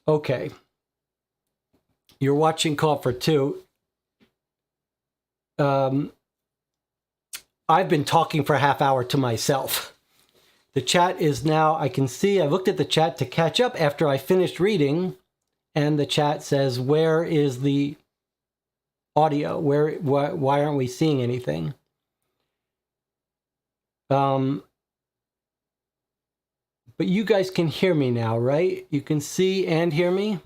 Okay. You're watching Call for Two. I've been talking for a half hour to myself. The chat is now, I can see, I looked at the chat to catch up after I finished reading, and the chat says, where is the audio? Why aren't we seeing anything? But you guys can hear me now, right? You can see and hear me?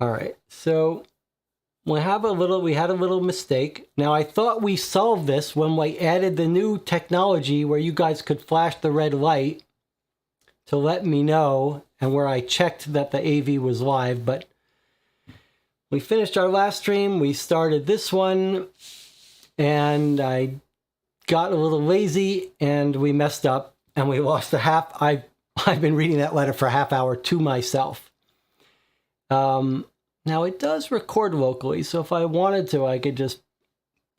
All right, so we had a little mistake. Now, I thought we solved this when we added the new technology where you guys could flash the red light to let me know, and where I checked that the AV was live. But we finished our last stream, we started this one, and I got a little lazy and we messed up and we lost the half. I've been reading that letter for a half hour to myself. Now it does record locally, so if I wanted to, I could just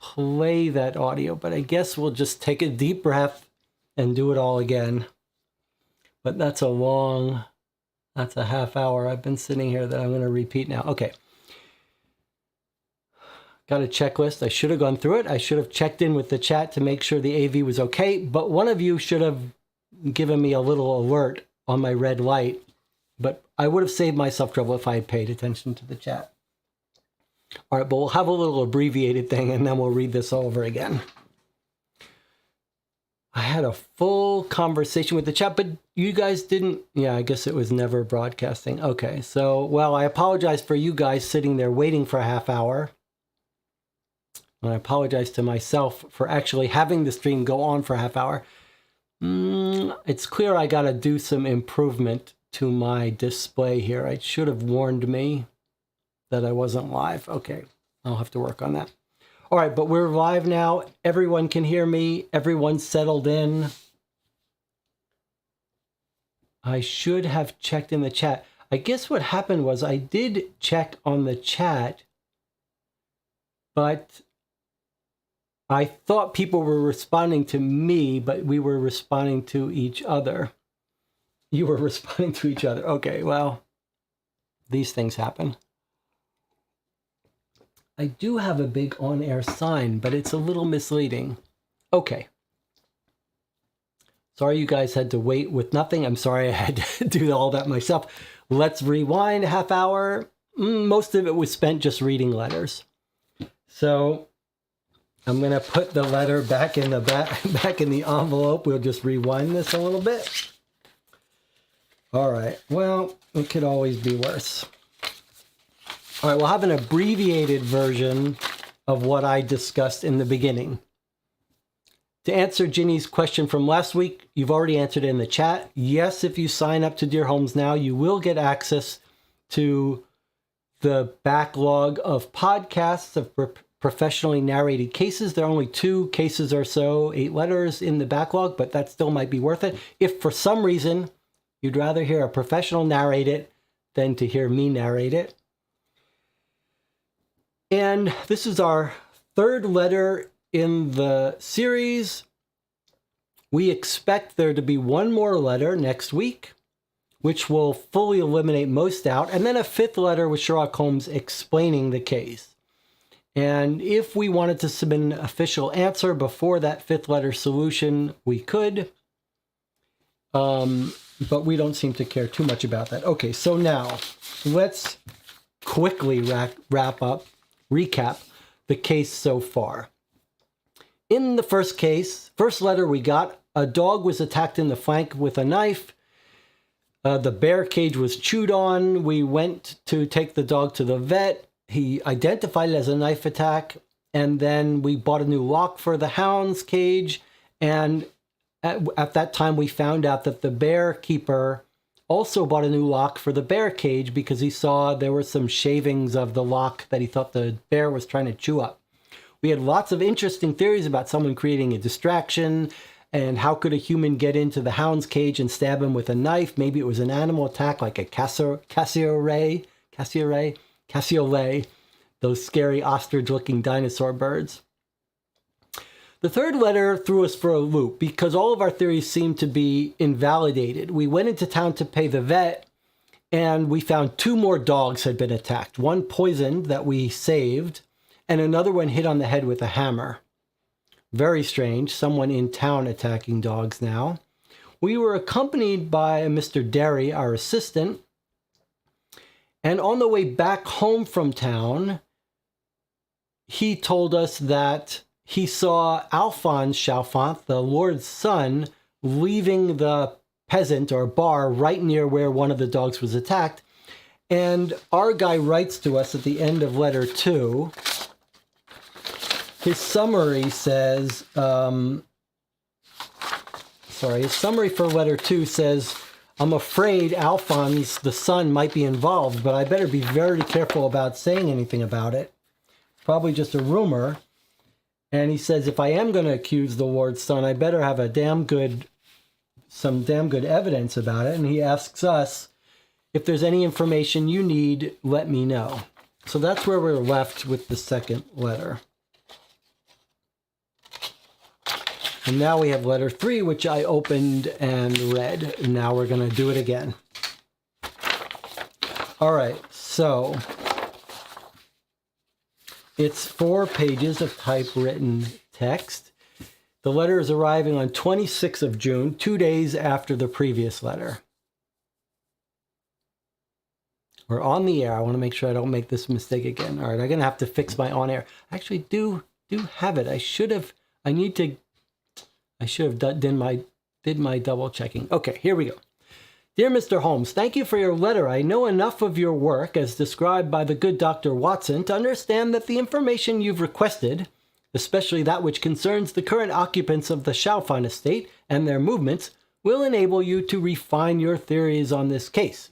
play that audio, but I guess we'll just take a deep breath and do it all again. But that's a half hour I've been sitting here that I'm going to repeat now. Okay. Got a checklist. I should have gone through it. I should have checked in with the chat to make sure the AV was okay, but one of you should have given me a little alert on my red light. But I would have saved myself trouble if I had paid attention to the chat. All right, but we'll have a little abbreviated thing and then we'll read this over again. I had a full conversation with the chat, but you guys didn't. Yeah, I guess it was never broadcasting. Okay, so, well, I apologize for you guys sitting there waiting for a half hour. And I apologize to myself for actually having the stream go on for a half hour. It's clear I got to do some improvement to my display here. It should have warned me that I wasn't live. Okay, I'll have to work on that. All right, but we're live now. Everyone can hear me. Everyone's settled in. I should have checked in the chat. I guess what happened was I did check on the chat, but I thought people were responding to me, but we were responding to each other. You were responding to each other. Okay, well, these things happen. I do have a big on-air sign, but it's a little misleading. Okay. Sorry you guys had to wait with nothing. I'm sorry I had to do all that myself. Let's rewind a half hour. Most of it was spent just reading letters. So I'm going to put the letter back in the envelope. We'll just rewind this a little bit. All right, well, it could always be worse. All right, we'll have an abbreviated version of what I discussed in the beginning. To answer Ginny's question from last week, you've already answered it in the chat. Yes, if you sign up to Dear Holmes now, you will get access to the backlog of podcasts of professionally narrated cases. There are only 2 cases or so, 8 letters in the backlog, but that still might be worth it. If for some reason you'd rather hear a professional narrate it than to hear me narrate it. And this is our 3rd letter in the series. We expect there to be one more letter next week, which will fully eliminate most doubt, and then a 5th letter with Sherlock Holmes explaining the case. And if we wanted to submit an official answer before that 5th letter solution, we could. But we don't seem to care too much about that. Okay, so now let's quickly recap the case so far. In the first letter we got, a dog was attacked in the flank with a knife. The bear cage was chewed on. We went to take the dog to the vet. He identified it as a knife attack. And then we bought a new lock for the hound's cage. And at that time, we found out that the bear keeper also bought a new lock for the bear cage because he saw there were some shavings of the lock that he thought the bear was trying to chew up. We had lots of interesting theories about someone creating a distraction and how could a human get into the hound's cage and stab him with a knife. Maybe it was an animal attack like a cassowary, those scary ostrich-looking dinosaur birds. The third letter threw us for a loop because all of our theories seemed to be invalidated. We went into town to pay the vet, and we found 2 more dogs had been attacked. One poisoned that we saved, and another one hit on the head with a hammer. Very strange, someone in town attacking dogs now. We were accompanied by Mr. Derry, our assistant, and on the way back home from town, he told us that he saw Alphonse Chalfont, the Lord's son, leaving the peasant or bar right near where one of the dogs was attacked. And our guy writes to us at the end of letter 2. His summary says, his summary for letter 2 says, I'm afraid Alphonse, the son, might be involved, but I better be very careful about saying anything about it. Probably just a rumor. And he says, if I am going to accuse the Lord's son, I better have some damn good evidence about it. And he asks us, if there's any information you need, let me know. So that's where we're left with the second letter. And now we have letter 3, which I opened and read. And now we're going to do it again. All right, so it's 4 pages of typewritten text. The letter is arriving on 26th of June, 2 days after the previous letter. We're on the air. I want to make sure I don't make this mistake again. All right, I'm going to have to fix my on air. I actually do have it. I should have did my double checking. Okay, here we go. Dear Mr. Holmes, thank you for your letter. I know enough of your work, as described by the good Dr. Watson, to understand that the information you've requested, especially that which concerns the current occupants of the Chalfont estate and their movements, will enable you to refine your theories on this case.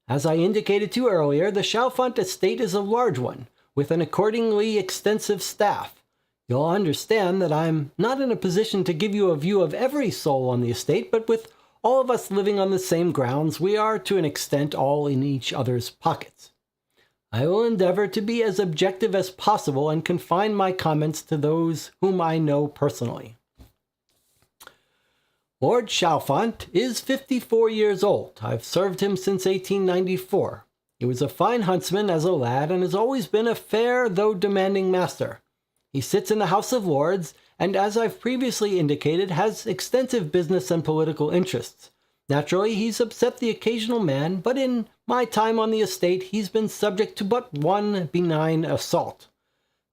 As I indicated to you earlier, the Chalfont estate is a large one, with an accordingly extensive staff. You'll understand that I'm not in a position to give you a view of every soul on the estate, but with all of us living on the same grounds, we are to an extent all in each other's pockets. I will endeavor to be as objective as possible and confine my comments to those whom I know personally. Lord Chalfont is 54 years old. I've served him since 1894. He was a fine huntsman as a lad and has always been a fair though demanding master. He sits in the House of Lords and, as I've previously indicated, has extensive business and political interests. Naturally, he's upset the occasional man, but in my time on the estate, he's been subject to but one benign assault.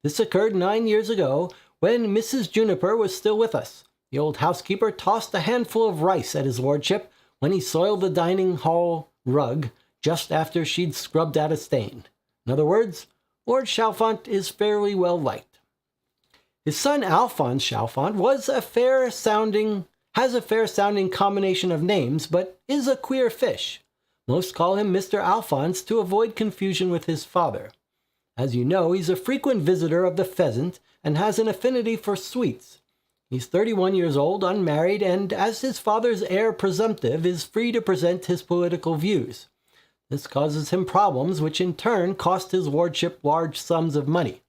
This occurred 9 years ago, when Mrs. Juniper was still with us. The old housekeeper tossed a handful of rice at his lordship when he soiled the dining hall rug just after she'd scrubbed out a stain. In other words, Lord Chalfont is fairly well liked. His son Alphonse Chalfont has a fair-sounding combination of names, but is a queer fish. Most call him Mr. Alphonse to avoid confusion with his father. As you know, he's a frequent visitor of the Pheasant and has an affinity for sweets. He's 31 years old, unmarried, and as his father's heir presumptive, is free to present his political views. This causes him problems, which in turn cost his lordship large sums of money.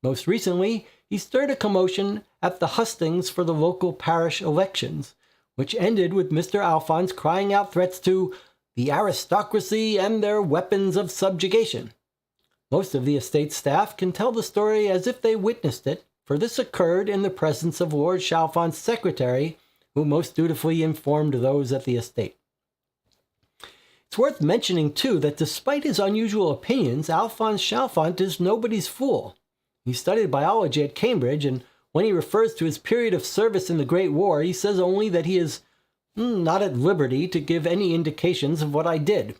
Most recently, he stirred a commotion at the hustings for the local parish elections, which ended with Mr. Alphonse crying out threats to the aristocracy and their weapons of subjugation. Most of the estate staff can tell the story as if they witnessed it, for this occurred in the presence of Lord Chalfont's secretary, who most dutifully informed those at the estate. It's worth mentioning, too, that despite his unusual opinions, Alphonse Chalfont is nobody's fool. He studied biology at Cambridge, and when he refers to his period of service in the Great War, he says only that he is not at liberty to give any indications of what I did.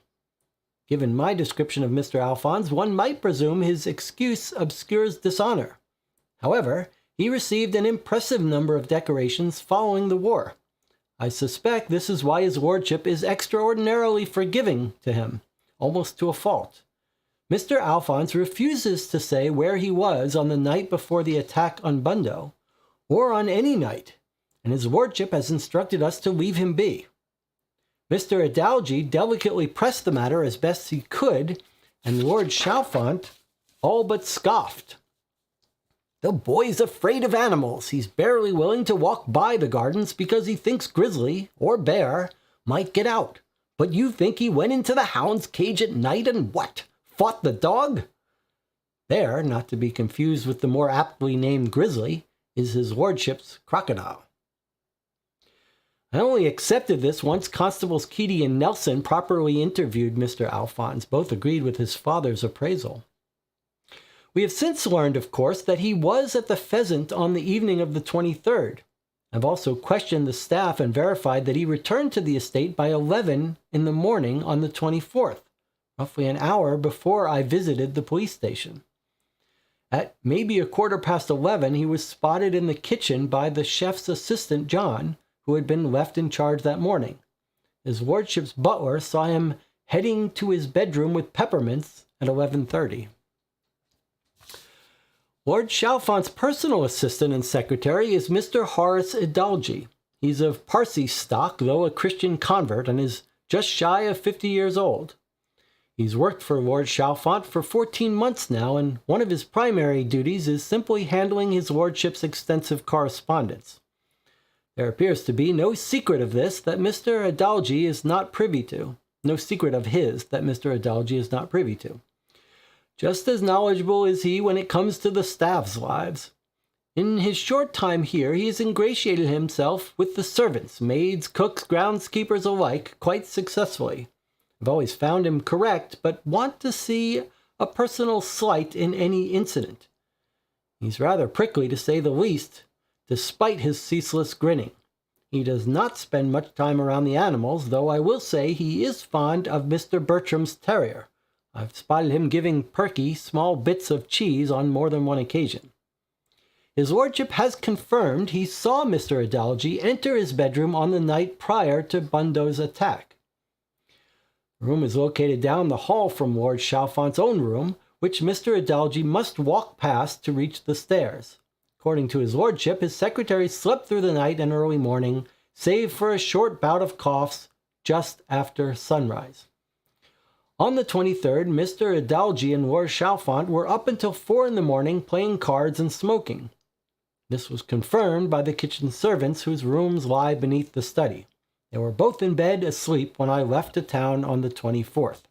Given my description of Mr. Alphonse, one might presume his excuse obscures dishonor. However, he received an impressive number of decorations following the war. I suspect this is why his lordship is extraordinarily forgiving to him, almost to a fault. Mr. Alphonse refuses to say where he was on the night before the attack on Bundo, or on any night, and his lordship has instructed us to leave him be. Mr. Adalji delicately pressed the matter as best he could, and Lord Chalfont all but scoffed. The boy's afraid of animals. He's barely willing to walk by the gardens because he thinks grizzly or bear might get out. But you think he went into the hound's cage at night and what? Fought the dog? Bear, not to be confused with the more aptly named grizzly, is his lordship's crocodile. I only accepted this once Constables Keaty and Nelson properly interviewed Mr. Alphonse. Both agreed with his father's appraisal. We have since learned, of course, that he was at the Pheasant on the evening of the 23rd. I've also questioned the staff and verified that he returned to the estate by 11 in the morning on the 24th, roughly an hour before I visited the police station. At maybe 11:15, he was spotted in the kitchen by the chef's assistant, John, who had been left in charge that morning. His lordship's butler saw him heading to his bedroom with peppermints at 11:30. Lord Chalfont's personal assistant and secretary is Mr. Horace Idalgi. He's of Parsi stock, though a Christian convert, and is just shy of 50 years old. He's worked for Lord Chalfont for 14 months now, and one of his primary duties is simply handling his lordship's extensive correspondence. There appears to be no secret of this that Mr. Idalgi is not privy to. No secret of his that Mr. Idalgi is not privy to. Just as knowledgeable is he when it comes to the staff's lives. In his short time here, he has ingratiated himself with the servants, maids, cooks, groundskeepers alike, quite successfully. I've always found him correct, but want to see a personal slight in any incident. He's rather prickly, to say the least, despite his ceaseless grinning. He does not spend much time around the animals, though I will say he is fond of Mr. Bertram's terrier. I've spotted him giving Perky small bits of cheese on more than one occasion. His lordship has confirmed he saw Mr. Idalgi enter his bedroom on the night prior to Bundo's attack. The room is located down the hall from Lord Chalfont's own room, which Mr. Idalgi must walk past to reach the stairs. According to his lordship, his secretary slept through the night and early morning, save for a short bout of coughs just after sunrise. On the 23rd, Mr. Idalgi and Lord Chalfont were up until 4 in the morning playing cards and smoking. This was confirmed by the kitchen servants whose rooms lie beneath the study. They were both in bed asleep when I left to town on the 24th.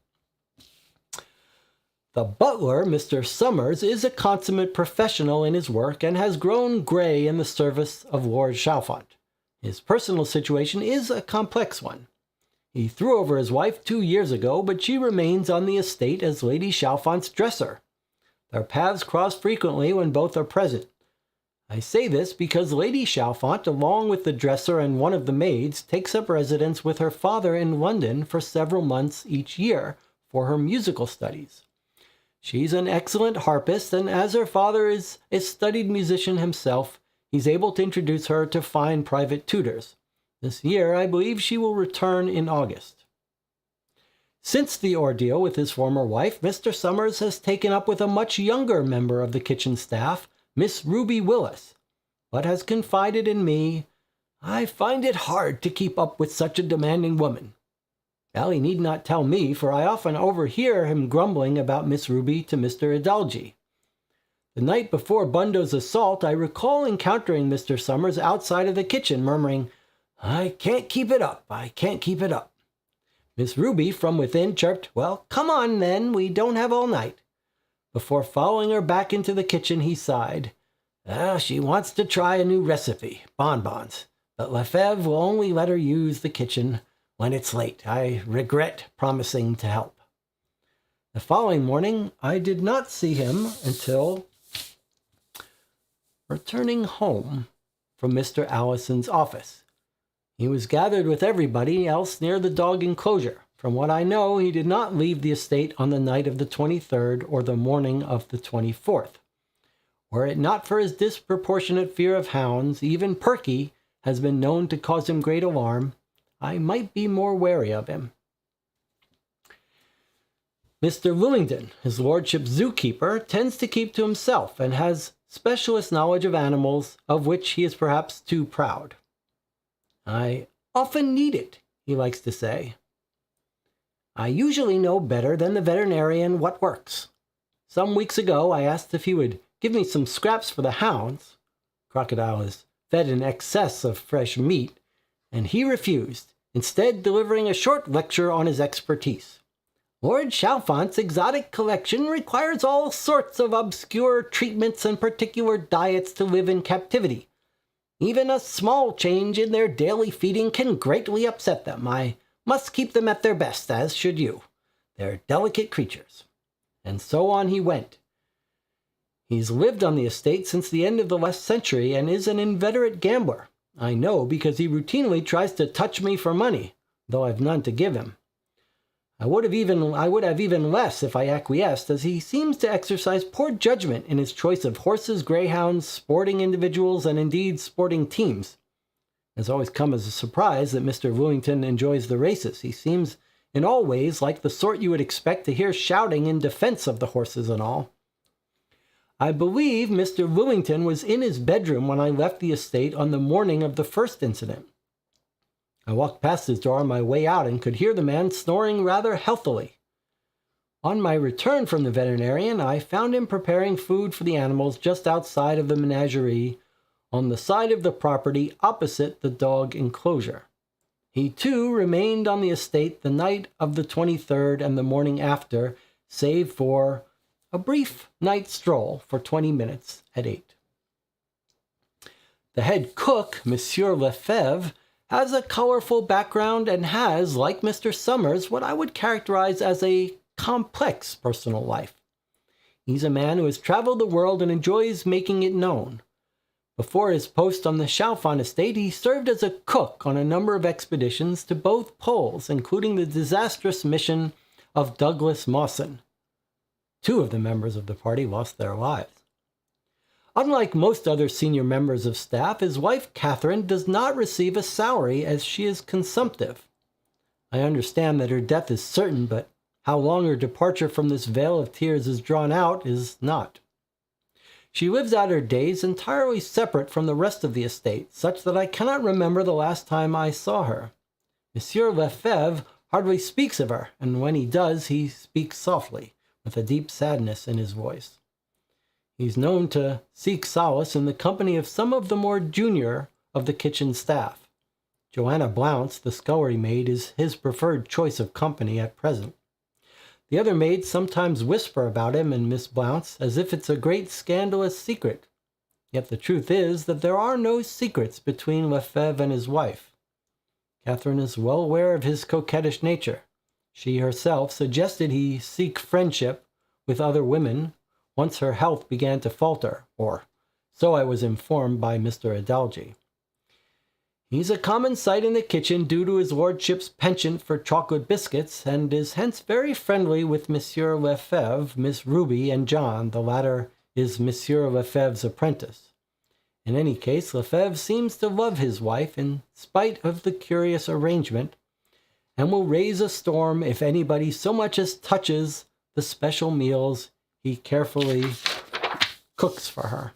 The butler, Mr. Summers, is a consummate professional in his work and has grown gray in the service of Lord Chalfont. His personal situation is a complex one. He threw over his wife 2 years ago, but she remains on the estate as Lady Chalfont's dresser. Their paths cross frequently when both are present. I say this because Lady Chalfont, along with the dresser and one of the maids, takes up residence with her father in London for several months each year for her musical studies. She's an excellent harpist, and as her father is a studied musician himself, he's able to introduce her to fine private tutors. This year, I believe she will return in August. Since the ordeal with his former wife, Mr. Summers has taken up with a much younger member of the kitchen staff, Miss Ruby Willis, but has confided in me, "I find it hard to keep up with such a demanding woman." Well, he need not tell me, for I often overhear him grumbling about Miss Ruby to Mr. Idalgi. The night before Bundo's assault, I recall encountering Mr. Summers outside of the kitchen, murmuring, "I can't keep it up, I can't keep it up." Miss Ruby from within chirped, "Well, come on then, we don't have all night." Before following her back into the kitchen, he sighed. She wants to try a new recipe, bonbons, but Lefebvre will only let her use the kitchen when it's late. I regret promising to help." The following morning, I did not see him until returning home from Mr. Allison's office. He was gathered with everybody else near the dog enclosure. From what I know, he did not leave the estate on the night of the 23rd or the morning of the 24th. Were it not for his disproportionate fear of hounds, even Perky has been known to cause him great alarm. I might be more wary of him. Mr. Lewington, his lordship's zookeeper, tends to keep to himself and has specialist knowledge of animals, of which he is perhaps too proud. "I often need it," he likes to say. "I usually know better than the veterinarian what works. Some weeks ago I asked if he would give me some scraps for the hounds. Crocodile is fed an excess of fresh meat, and he refused, instead delivering a short lecture on his expertise. Lord Chalfont's exotic collection requires all sorts of obscure treatments and particular diets to live in captivity. Even a small change in their daily feeding can greatly upset them. I must keep them at their best, as should you. They're delicate creatures. And so on he went. He's lived on the estate since the end of the last century and is an inveterate gambler. I know because he routinely tries to touch me for money, though I've none to give him. I would have even less if I acquiesced, as he seems to exercise poor judgment in his choice of horses, greyhounds, sporting individuals, and indeed sporting teams. It has always come as a surprise that Mr. Willington enjoys the races. He seems in all ways like the sort you would expect to hear shouting in defense of the horses and all. I believe Mr. Willington was in his bedroom when I left the estate on the morning of the first incident. I walked past his door on my way out and could hear the man snoring rather healthily. On my return from the veterinarian, I found him preparing food for the animals just outside of the menagerie on the side of the property opposite the dog enclosure. He, too, remained on the estate the night of the 23rd and the morning after, save for a brief night stroll for 20 minutes at 8. The head cook, Monsieur Lefebvre, has a colorful background and has, like Mr. Summers, what I would characterize as a complex personal life. He's a man who has traveled the world and enjoys making it known. Before his post on the Chalfont estate, he served as a cook on a number of expeditions to both poles, including the disastrous mission of Douglas Mawson. 2 of the members of the party lost their lives. Unlike most other senior members of staff, his wife, Catherine, does not receive a salary as she is consumptive. I understand that her death is certain, but how long her departure from this vale of tears is drawn out is not. She lives out her days entirely separate from the rest of the estate, such that I cannot remember the last time I saw her. Monsieur Lefebvre hardly speaks of her, and when he does, he speaks softly, with a deep sadness in his voice. He's known to seek solace in the company of some of the more junior of the kitchen staff. Joanna Blounce, the scullery maid, is his preferred choice of company at present. The other maids sometimes whisper about him and Miss Blounce as if it's a great scandalous secret. Yet the truth is that there are no secrets between Lefebvre and his wife. Catherine is well aware of his coquettish nature. She herself suggested he seek friendship with other women once her health began to falter, or so I was informed by Mr. Adalji. He's a common sight in the kitchen due to his lordship's penchant for chocolate biscuits, and is hence very friendly with Monsieur Lefebvre, Miss Ruby, and John. The latter is Monsieur Lefebvre's apprentice. In any case, Lefebvre seems to love his wife in spite of the curious arrangement, and will raise a storm if anybody so much as touches the special meals he carefully cooks for her.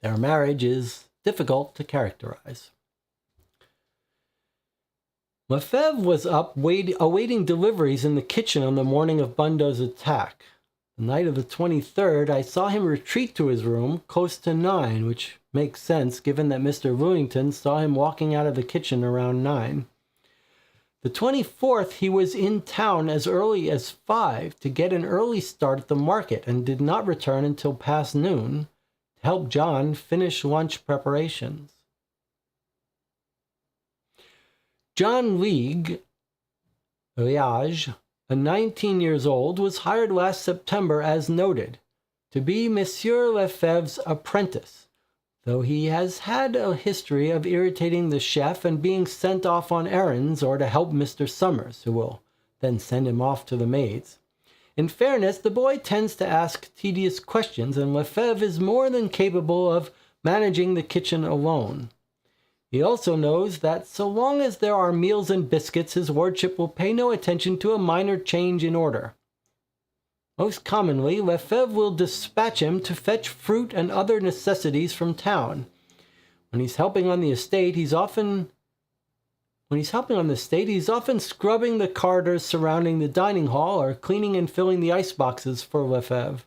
Their marriage is difficult to characterize. Lefebvre was up awaiting deliveries in the kitchen on the morning of Bundo's attack. The night of the 23rd, I saw him retreat to his room close to 9, which makes sense given that Mr. Willington saw him walking out of the kitchen around 9. The 24th, he was in town as early as 5 to get an early start at the market and did not return until past noon to help John finish lunch preparations. John Liage, a 19 years old, was hired last September as noted to be Monsieur Lefebvre's apprentice, though he has had a history of irritating the chef and being sent off on errands or to help Mr. Summers, who will then send him off to the maids. In fairness, the boy tends to ask tedious questions, and Lefebvre is more than capable of managing the kitchen alone. He also knows that so long as there are meals and biscuits, his lordship will pay no attention to a minor change in order. Most commonly, Lefebvre will dispatch him to fetch fruit and other necessities from town. When he's helping on the estate, he's often scrubbing the corridors surrounding the dining hall or cleaning and filling the ice boxes for Lefebvre.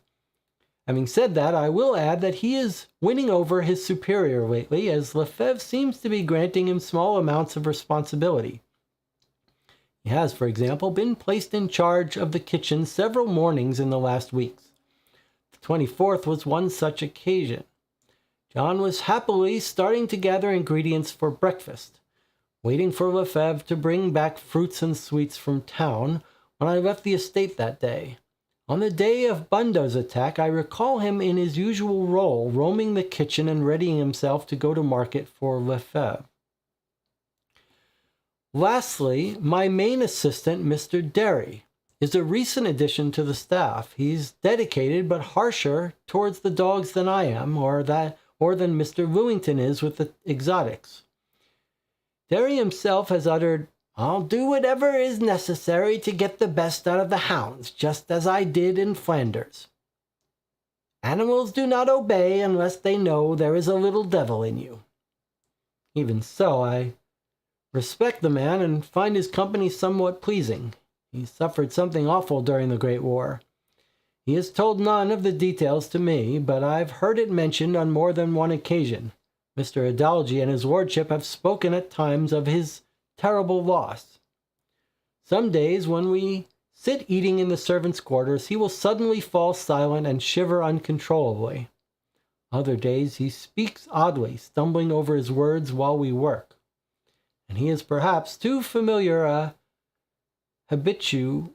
Having said that, I will add that he is winning over his superior lately, as Lefebvre seems to be granting him small amounts of responsibility. He has, for example, been placed in charge of the kitchen several mornings in the last weeks. The 24th was one such occasion. John was happily starting to gather ingredients for breakfast, waiting for Lefebvre to bring back fruits and sweets from town when I left the estate that day. On the day of Bundo's attack, I recall him in his usual role, roaming the kitchen and readying himself to go to market for Lefebvre. Lastly, my main assistant, Mr. Derry, is a recent addition to the staff. He's dedicated but harsher towards the dogs than I am, or than Mr. Lewington is with the exotics. Derry himself has uttered, "I'll do whatever is necessary to get the best out of the hounds, just as I did in Flanders. Animals do not obey unless they know there is a little devil in you." Even so, I respect the man and find his company somewhat pleasing. He suffered something awful during the Great War. He has told none of the details to me, but I've heard it mentioned on more than one occasion. Mr. Adalgy and his lordship have spoken at times of his terrible loss. Some days when we sit eating in the servants' quarters, he will suddenly fall silent and shiver uncontrollably. Other days he speaks oddly, stumbling over his words while we work. And he is perhaps too familiar a habitu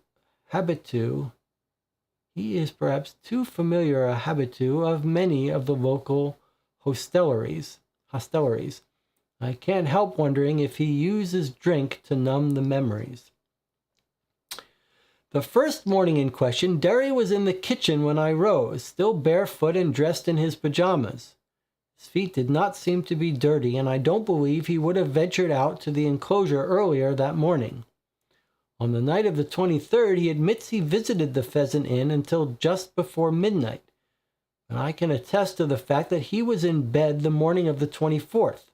of many of the local hostelries. I can't help wondering if he uses drink to numb the memories. The first morning in question, Derry was in the kitchen when I rose, still barefoot and dressed in his pajamas. His feet did not seem to be dirty, and I don't believe he would have ventured out to the enclosure earlier that morning. On the night of the 23rd, he admits he visited the Pheasant Inn until just before midnight, and I can attest to the fact that he was in bed the morning of the 24th.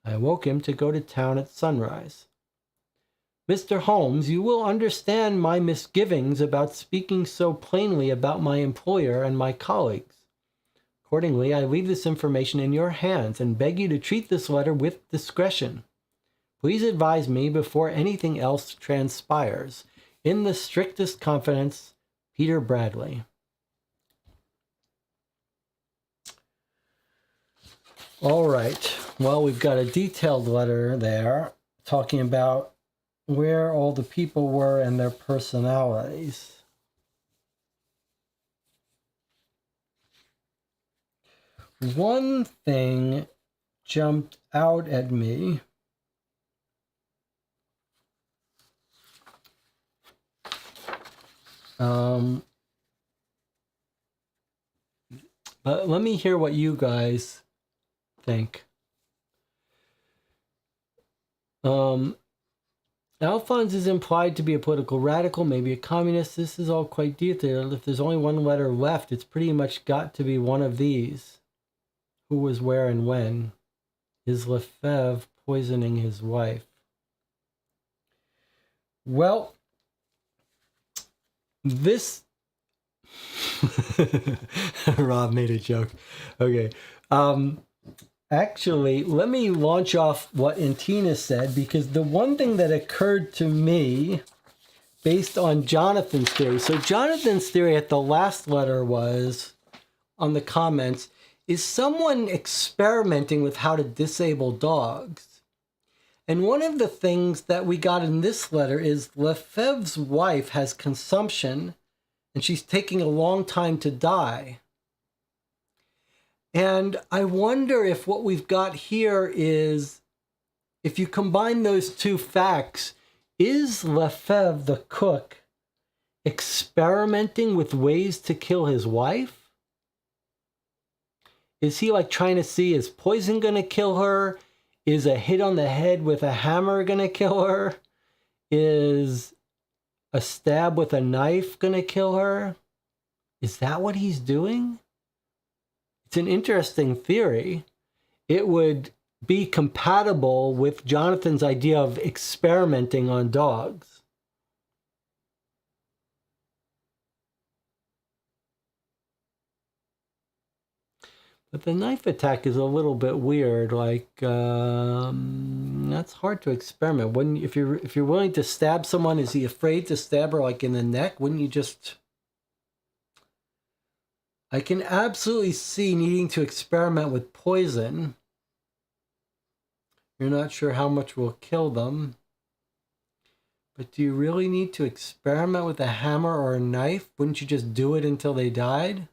I awoke him to go to town at sunrise. Mr. Holmes, you will understand my misgivings about speaking so plainly about my employer and my colleagues. Accordingly, I leave this information in your hands and beg you to treat this letter with discretion. Please advise me before anything else transpires. In the strictest confidence, Peter Bradley. All right. Well, we've got a detailed letter there talking about where all the people were and their personalities. One thing jumped out at me. But let me hear what you guys think. Alphonse is implied to be a political radical, maybe a communist. This is all quite detailed. If there's only one letter left, it's pretty much got to be one of these. Who was where and when? Is Lefebvre poisoning his wife? Well, this... Rob made a joke. Okay. Actually, let me launch off what Intina said, because the one thing that occurred to me based on Jonathan's theory. So Jonathan's theory at the last letter was, on the comments, is someone experimenting with how to disable dogs. And one of the things that we got in this letter is Lefebvre's wife has consumption and she's taking a long time to die. And I wonder if what we've got here is, if you combine those two facts, is Lefebvre, the cook, experimenting with ways to kill his wife? Is he like trying to see, is poison going to kill her? Is a hit on the head with a hammer going to kill her? Is a stab with a knife going to kill her? Is that what he's doing? It's an interesting theory. It would be compatible with Jonathan's idea of experimenting on dogs. But the knife attack is a little bit weird. Like, that's hard to experiment. If you're willing to stab someone, is he afraid to stab her like in the neck? Wouldn't you just... I can absolutely see needing to experiment with poison. You're not sure how much will kill them. But do you really need to experiment with a hammer or a knife? Wouldn't you just do it until they died?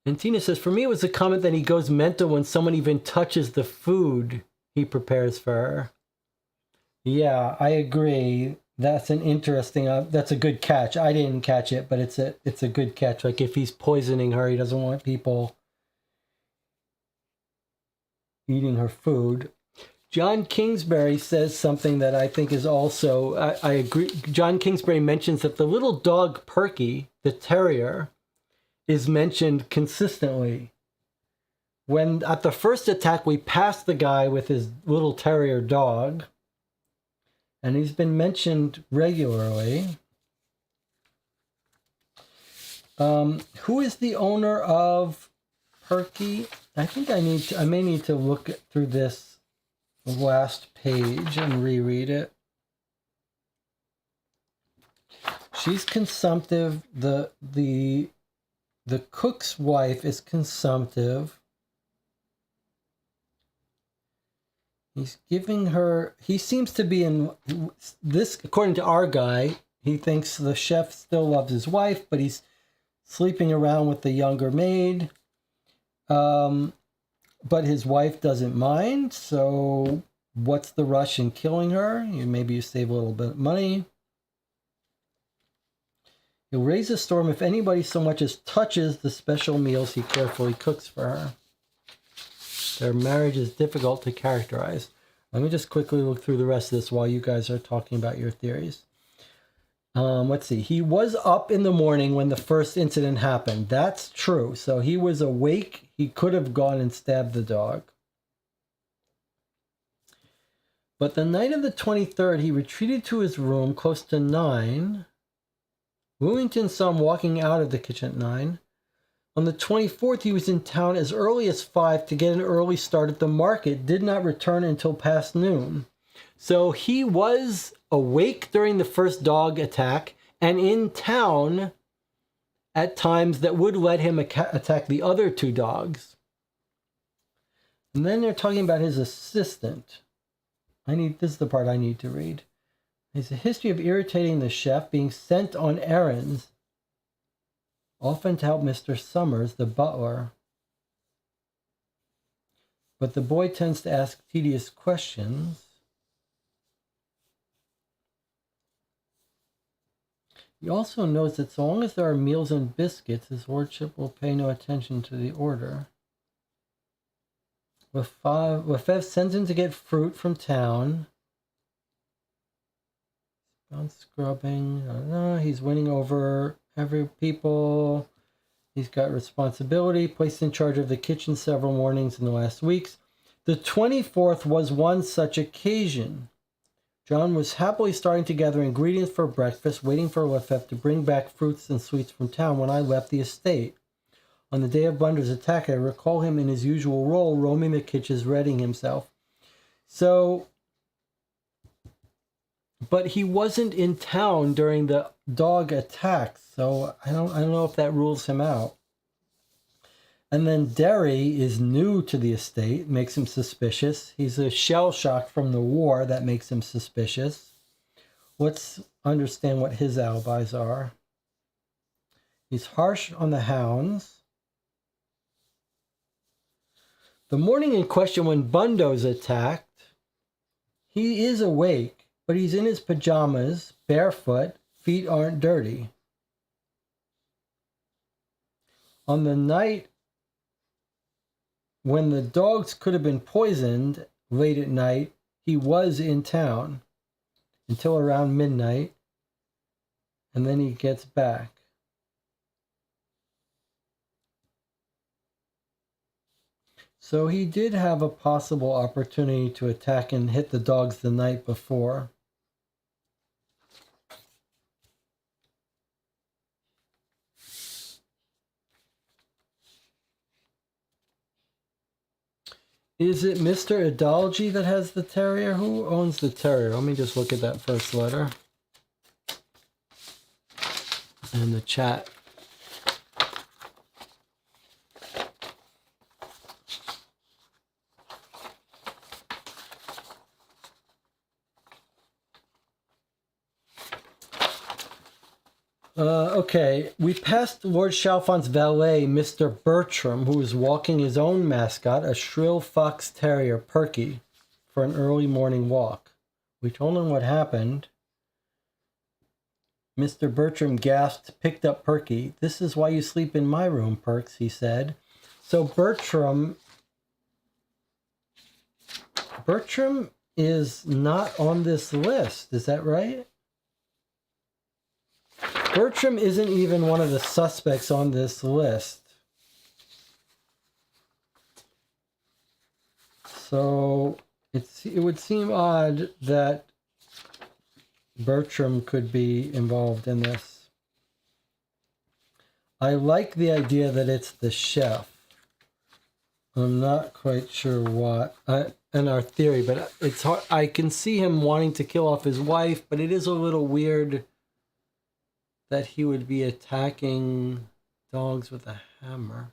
And Tina says, for me, it was a comment that he goes mental when someone even touches the food he prepares for her. Yeah, I agree. That's an interesting, that's a good catch. I didn't catch it, but it's a good catch. Like if he's poisoning her, he doesn't want people eating her food. John Kingsbury says something that I think is also, I agree. John Kingsbury mentions that the little dog Perky, the terrier, is mentioned consistently. When at the first attack, we passed the guy with his little terrier dog, and he's been mentioned regularly. Who is the owner of Perky? I think I may need to look through this last page and reread it. She's consumptive. The cook's wife is consumptive. He's giving her... He seems to be in this, according to our guy, he thinks the chef still loves his wife, but he's sleeping around with the younger maid. But his wife doesn't mind, so what's the rush in killing her? Maybe you save a little bit of money. He'll raise a storm if anybody so much as touches the special meals he carefully cooks for her. Their marriage is difficult to characterize. Let me just quickly look through the rest of this while you guys are talking about your theories. Let's see. He was up in the morning when the first incident happened. That's true. So he was awake. He could have gone and stabbed the dog. But the night of the 23rd, he retreated to his room close to 9. Willington saw him walking out of the kitchen at 9. On the 24th, he was in town as early as 5 to get an early start at the market. Did not return until past noon. So he was awake during the first dog attack and in town at times that would let him attack the other 2 dogs. And then they're talking about his assistant. This is the part I need to read. There's a history of irritating the chef, being sent on errands, often to help Mr. Summers, the butler. But the boy tends to ask tedious questions. He also knows that so long as there are meals and biscuits, his lordship will pay no attention to the order. Lefebvre sends him to get fruit from town. On scrubbing. He's winning over every people. He's got responsibility. Placed in charge of the kitchen several mornings in the last weeks. The 24th was one such occasion. John was happily starting to gather ingredients for breakfast, waiting for Lefebvre to bring back fruits and sweets from town when I left the estate. On the day of Bunder's attack, I recall him in his usual role, roaming the kitchens, readying himself. So, but he wasn't in town during the dog attack, so I don't know if that rules him out. And then Derry is new to the estate, makes him suspicious. He's a shell shock from the war that makes him suspicious. Let's understand what his alibis are. He's harsh on the hounds. The morning in question when Bundo's attacked, he is awake, but he's in his pajamas, barefoot, feet aren't dirty. On the night when the dogs could have been poisoned late at night, he was in town until around midnight, and then he gets back. So he did have a possible opportunity to attack and hit the dogs the night before. Is it Mr. Adalji that has the terrier? Who owns the terrier? Let me just look at that first letter. In the chat. Okay, we passed Lord Chalfont's valet, Mr. Bertram, who was walking his own mascot, a shrill fox terrier, Perky, for an early morning walk. We told him what happened. Mr. Bertram gasped, picked up Perky. "This is why you sleep in my room, Perks," he said. So Bertram is not on this list, is that right? Bertram isn't even one of the suspects on this list. So it would seem odd that Bertram could be involved in this. I like the idea that it's the chef. I'm not quite sure what in our theory, but it's hard. I can see him wanting to kill off his wife, but it is a little weird that he would be attacking dogs with a hammer.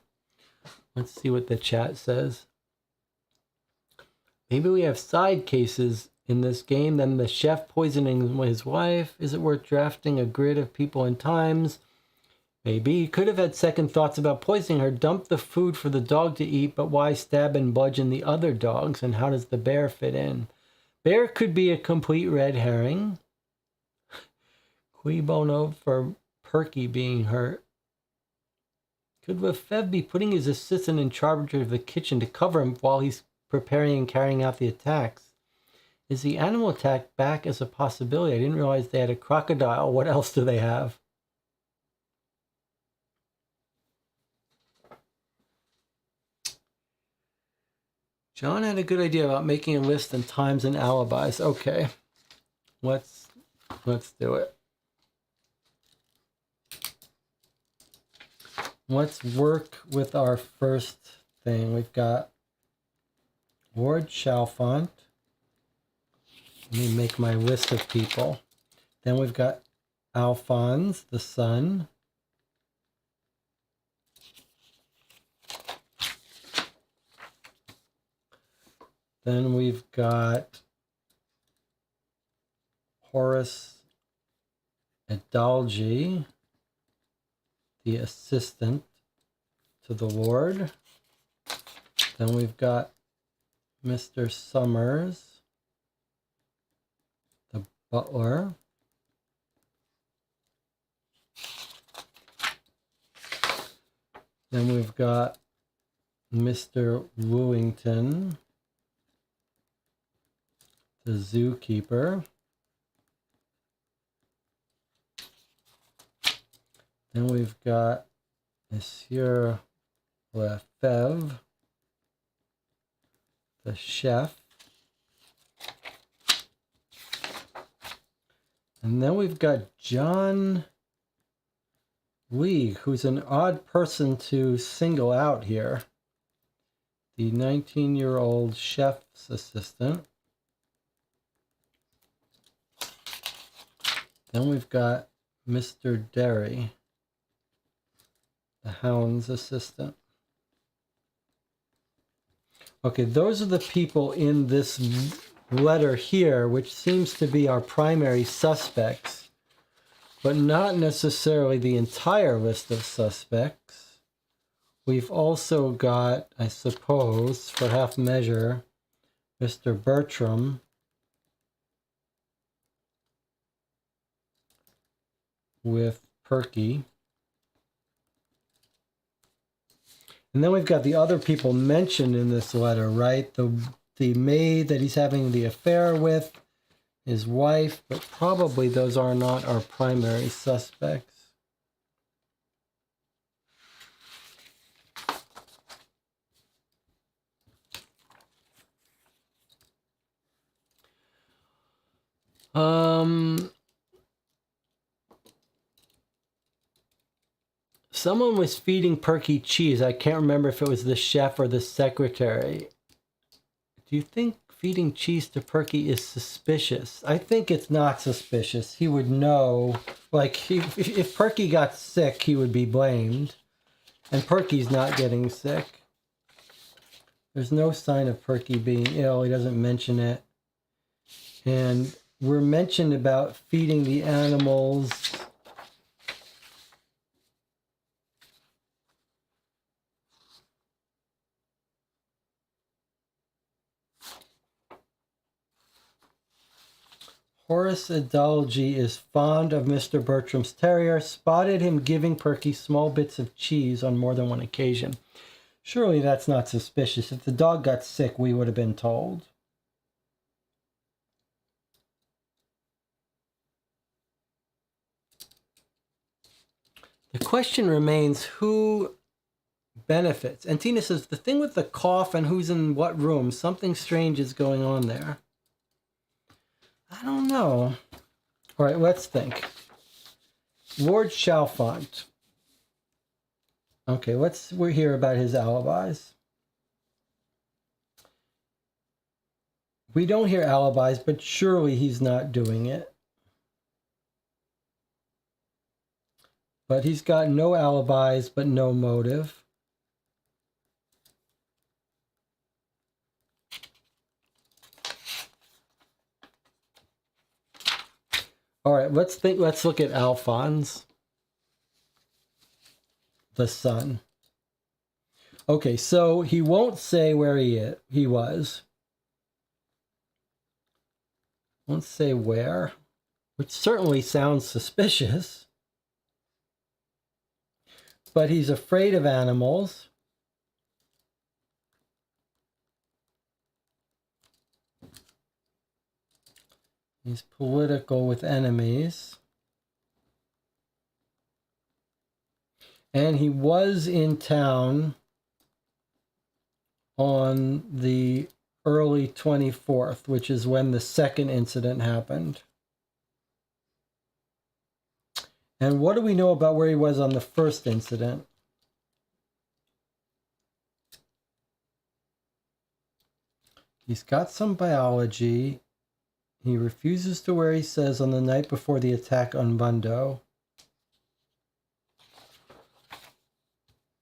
Let's see what the chat says. Maybe we have side cases in this game, then the chef poisoning his wife. Is it worth drafting a grid of people and times? Maybe. He could have had second thoughts about poisoning her, dumped the food for the dog to eat, but why stab and bludgeon the other dogs? And how does the bear fit in? Bear could be a complete red herring. Cui bono for Perky being hurt. Could Lefebvre be putting his assistant in charge of the kitchen to cover him while he's preparing and carrying out the attacks? Is the animal attack back as a possibility? I didn't realize they had a crocodile. What else do they have? John had a good idea about making a list and times and alibis. Okay, let's do it. Let's work with our first thing. We've got Lord Chalfont. Let me make my list of people. Then we've got Alphonse, the son. Then we've got Horace Adalji, the assistant to the Lord. Then we've got Mr. Summers, the butler. Then we've got Mr. Wooington, the zookeeper. Then we've got Monsieur Lefebvre, the chef. And then we've got John Lee, who's an odd person to single out here. The 19-year-old chef's assistant. Then we've got Mr. Derry, the hound's assistant. Okay, those are the people in this letter here, which seems to be our primary suspects, but not necessarily the entire list of suspects. We've also got, I suppose, for half measure, Mr. Bertram, with Perky. And then we've got the other people mentioned in this letter, right? The maid that he's having the affair with, his wife, but probably those are not our primary suspects. Someone was feeding Perky cheese. I can't remember if it was the chef or the secretary. Do you think feeding cheese to Perky is suspicious? I think it's not suspicious. He would know. Like, if Perky got sick, he would be blamed. And Perky's not getting sick. There's no sign of Perky being ill. He doesn't mention it. And we're mentioned about feeding the animals. Horace Adalgy is fond of Mr. Bertram's terrier, spotted him giving Perky small bits of cheese on more than one occasion. Surely that's not suspicious. If the dog got sick, we would have been told. The question remains, who benefits? And Tina says, the thing with the cough and who's in what room, something strange is going on there. I don't know. All right, let's think. Lord Chalfont. Okay, we'll hear about his alibis. We don't hear alibis, but surely he's not doing it. But he's got no alibis, but no motive. All right, let's look at Alphonse, the son. Okay, so he won't say where he was. Won't say where, which certainly sounds suspicious. But he's afraid of animals. He's political with enemies. And he was in town on the early 24th, which is when the second incident happened. And what do we know about where he was on the first incident? He's got some biology. He refuses to wear, he says, on the night before the attack on Bundo.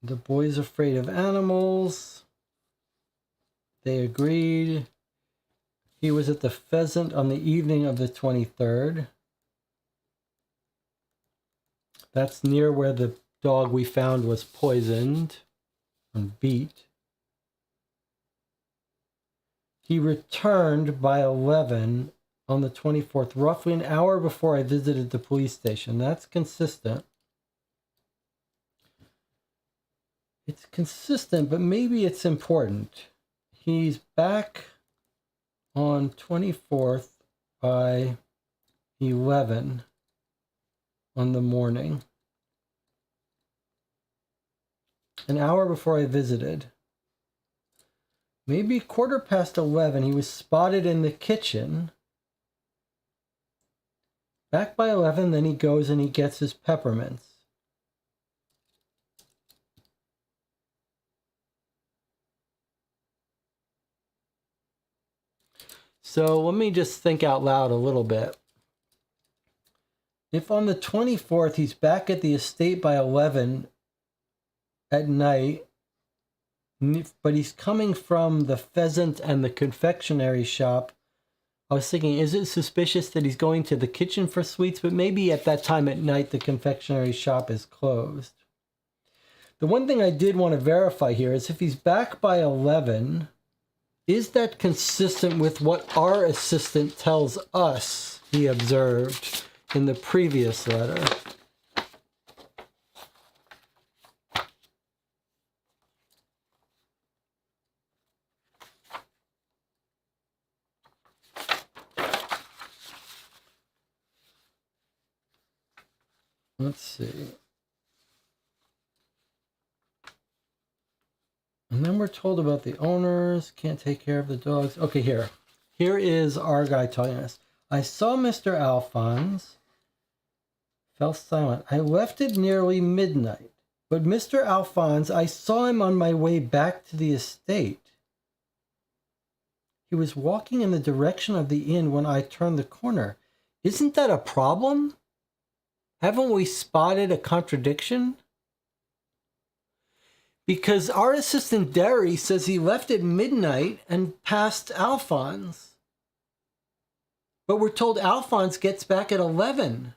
The boy's afraid of animals. They agreed. He was at the Pheasant on the evening of the 23rd. That's near where the dog we found was poisoned and beat. He returned by 11 on the 24th, roughly an hour before I visited the police station. That's consistent. It's consistent, but maybe it's important. He's back on 24th by 11 on the morning. An hour before I visited. Maybe 11:15, he was spotted in the kitchen. Back by 11, then he goes and he gets his peppermints. So let me just think out loud a little bit. If on the 24th he's back at the estate by 11 at night, but he's coming from the Pheasant and the confectionery shop, I was thinking, is it suspicious that he's going to the kitchen for sweets? But maybe at that time at night, the confectionery shop is closed. The one thing I did want to verify here is if he's back by 11, is that consistent with what our assistant tells us he observed in the previous letter? Let's see. And then we're told about the owners, can't take care of the dogs. Okay, here. Here is our guy telling us. I saw Mr. Alphonse, fell silent. I left at nearly midnight, but Mr. Alphonse, I saw him on my way back to the estate. He was walking in the direction of the inn when I turned the corner. Isn't that a problem? Haven't we spotted a contradiction? Because our assistant Derry says he left at midnight and passed Alphonse. But we're told Alphonse gets back at 11.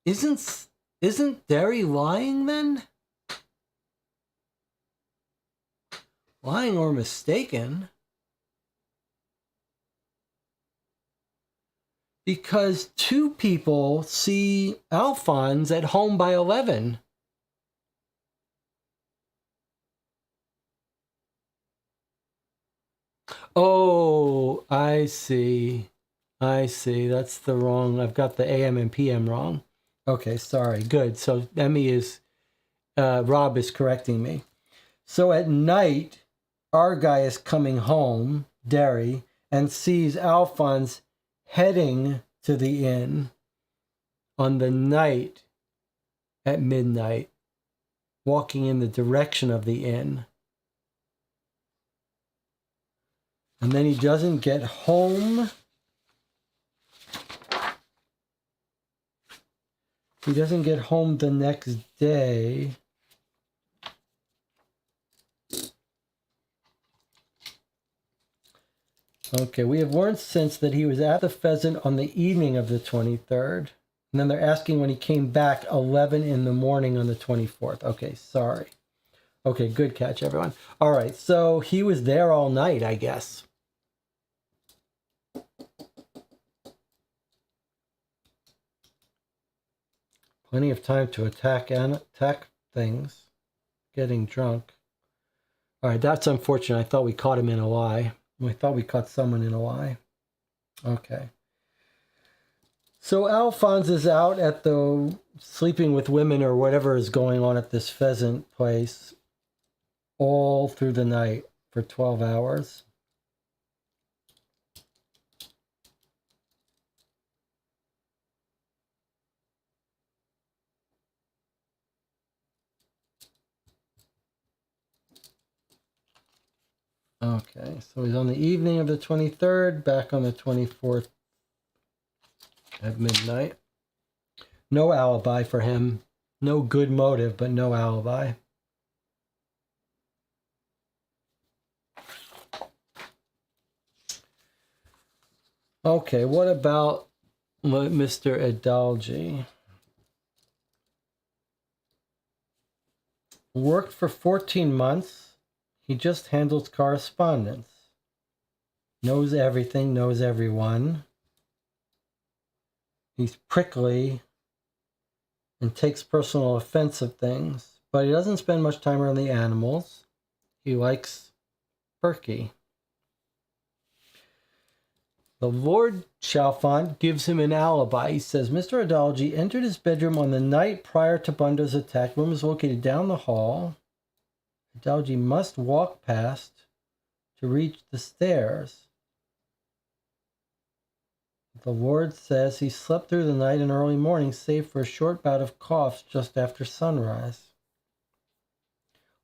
Isn't Derry lying then? Lying or mistaken? Because two people see Alphonse at home by 11. Oh, I see. That's the wrong. I've got the AM and PM wrong. Okay, sorry. Good. So Rob is correcting me. So at night, our guy is coming home, Derry, and sees Alphonse heading to the inn on the night at midnight, walking in the direction of the inn. And then he doesn't get home. He doesn't get home the next day. Okay, we have learned since that he was at the Pheasant on the evening of the 23rd. And then they're asking when he came back 11 in the morning on the 24th. Okay, sorry. Okay, good catch, everyone. All right, so he was there all night, I guess. Plenty of time to attack things. Getting drunk. All right, that's unfortunate. I thought we caught him in a lie. I thought we caught someone in a lie. Okay. So Alphonse is out at the sleeping with women or whatever is going on at this Pheasant place all through the night for 12 hours. Okay, so he's on the evening of the 23rd, back on the 24th at midnight. No alibi for him. No good motive, but no alibi. Okay, what about Mr. Adalji? Worked for 14 months. He just handles correspondence. Knows everything, knows everyone. He's prickly and takes personal offense of things, but he doesn't spend much time around the animals. He likes Perky. The Lord Chalfont gives him an alibi. He says, Mr. Adalji entered his bedroom on the night prior to Bundo's attack. Room is located down the hall. Adalji must walk past to reach the stairs. The Lord says he slept through the night and early morning, save for a short bout of coughs just after sunrise.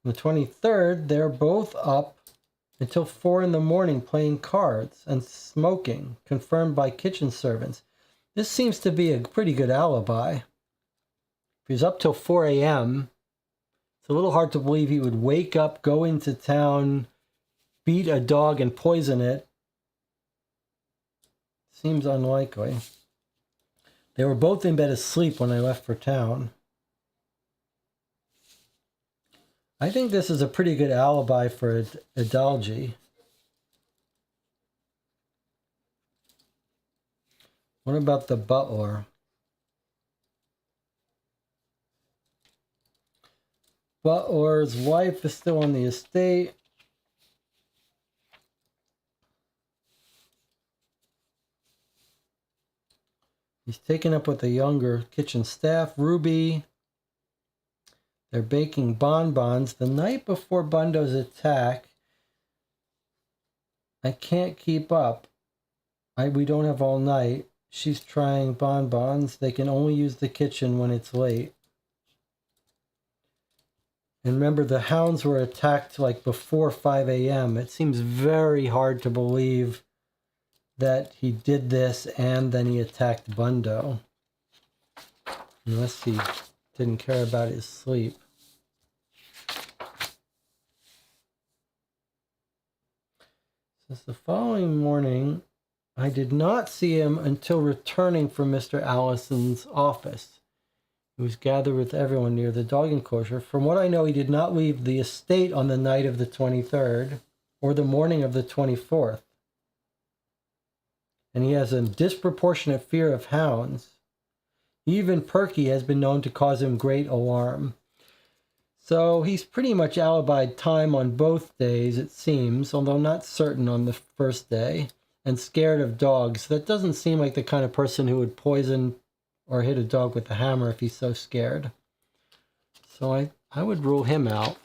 On the 23rd, they're both up until 4 in the morning playing cards and smoking, confirmed by kitchen servants. This seems to be a pretty good alibi. If he's up till 4 a.m., it's a little hard to believe he would wake up, go into town, beat a dog and poison it. Seems unlikely. They were both in bed asleep when I left for town. I think this is a pretty good alibi for Adalji. What about the butler? Butler's wife is still on the estate. He's taken up with the younger kitchen staff, Ruby. They're baking bonbons. The night before Bundo's attack, I can't keep up. We don't have all night. She's trying bonbons. They can only use the kitchen when it's late. And remember, the hounds were attacked like before 5 a.m. It seems very hard to believe that he did this and then he attacked Bundo. Unless he didn't care about his sleep. Says the following morning, I did not see him until returning from Mr. Allison's office. He was gathered with everyone near the dog enclosure. From what I know, he did not leave the estate on the night of the 23rd or the morning of the 24th. And he has a disproportionate fear of hounds. Even Perky has been known to cause him great alarm. So he's pretty much alibied time on both days, it seems, although not certain on the first day, and scared of dogs. That doesn't seem like the kind of person who would poison or hit a dog with a hammer if he's so scared. So I would rule him out.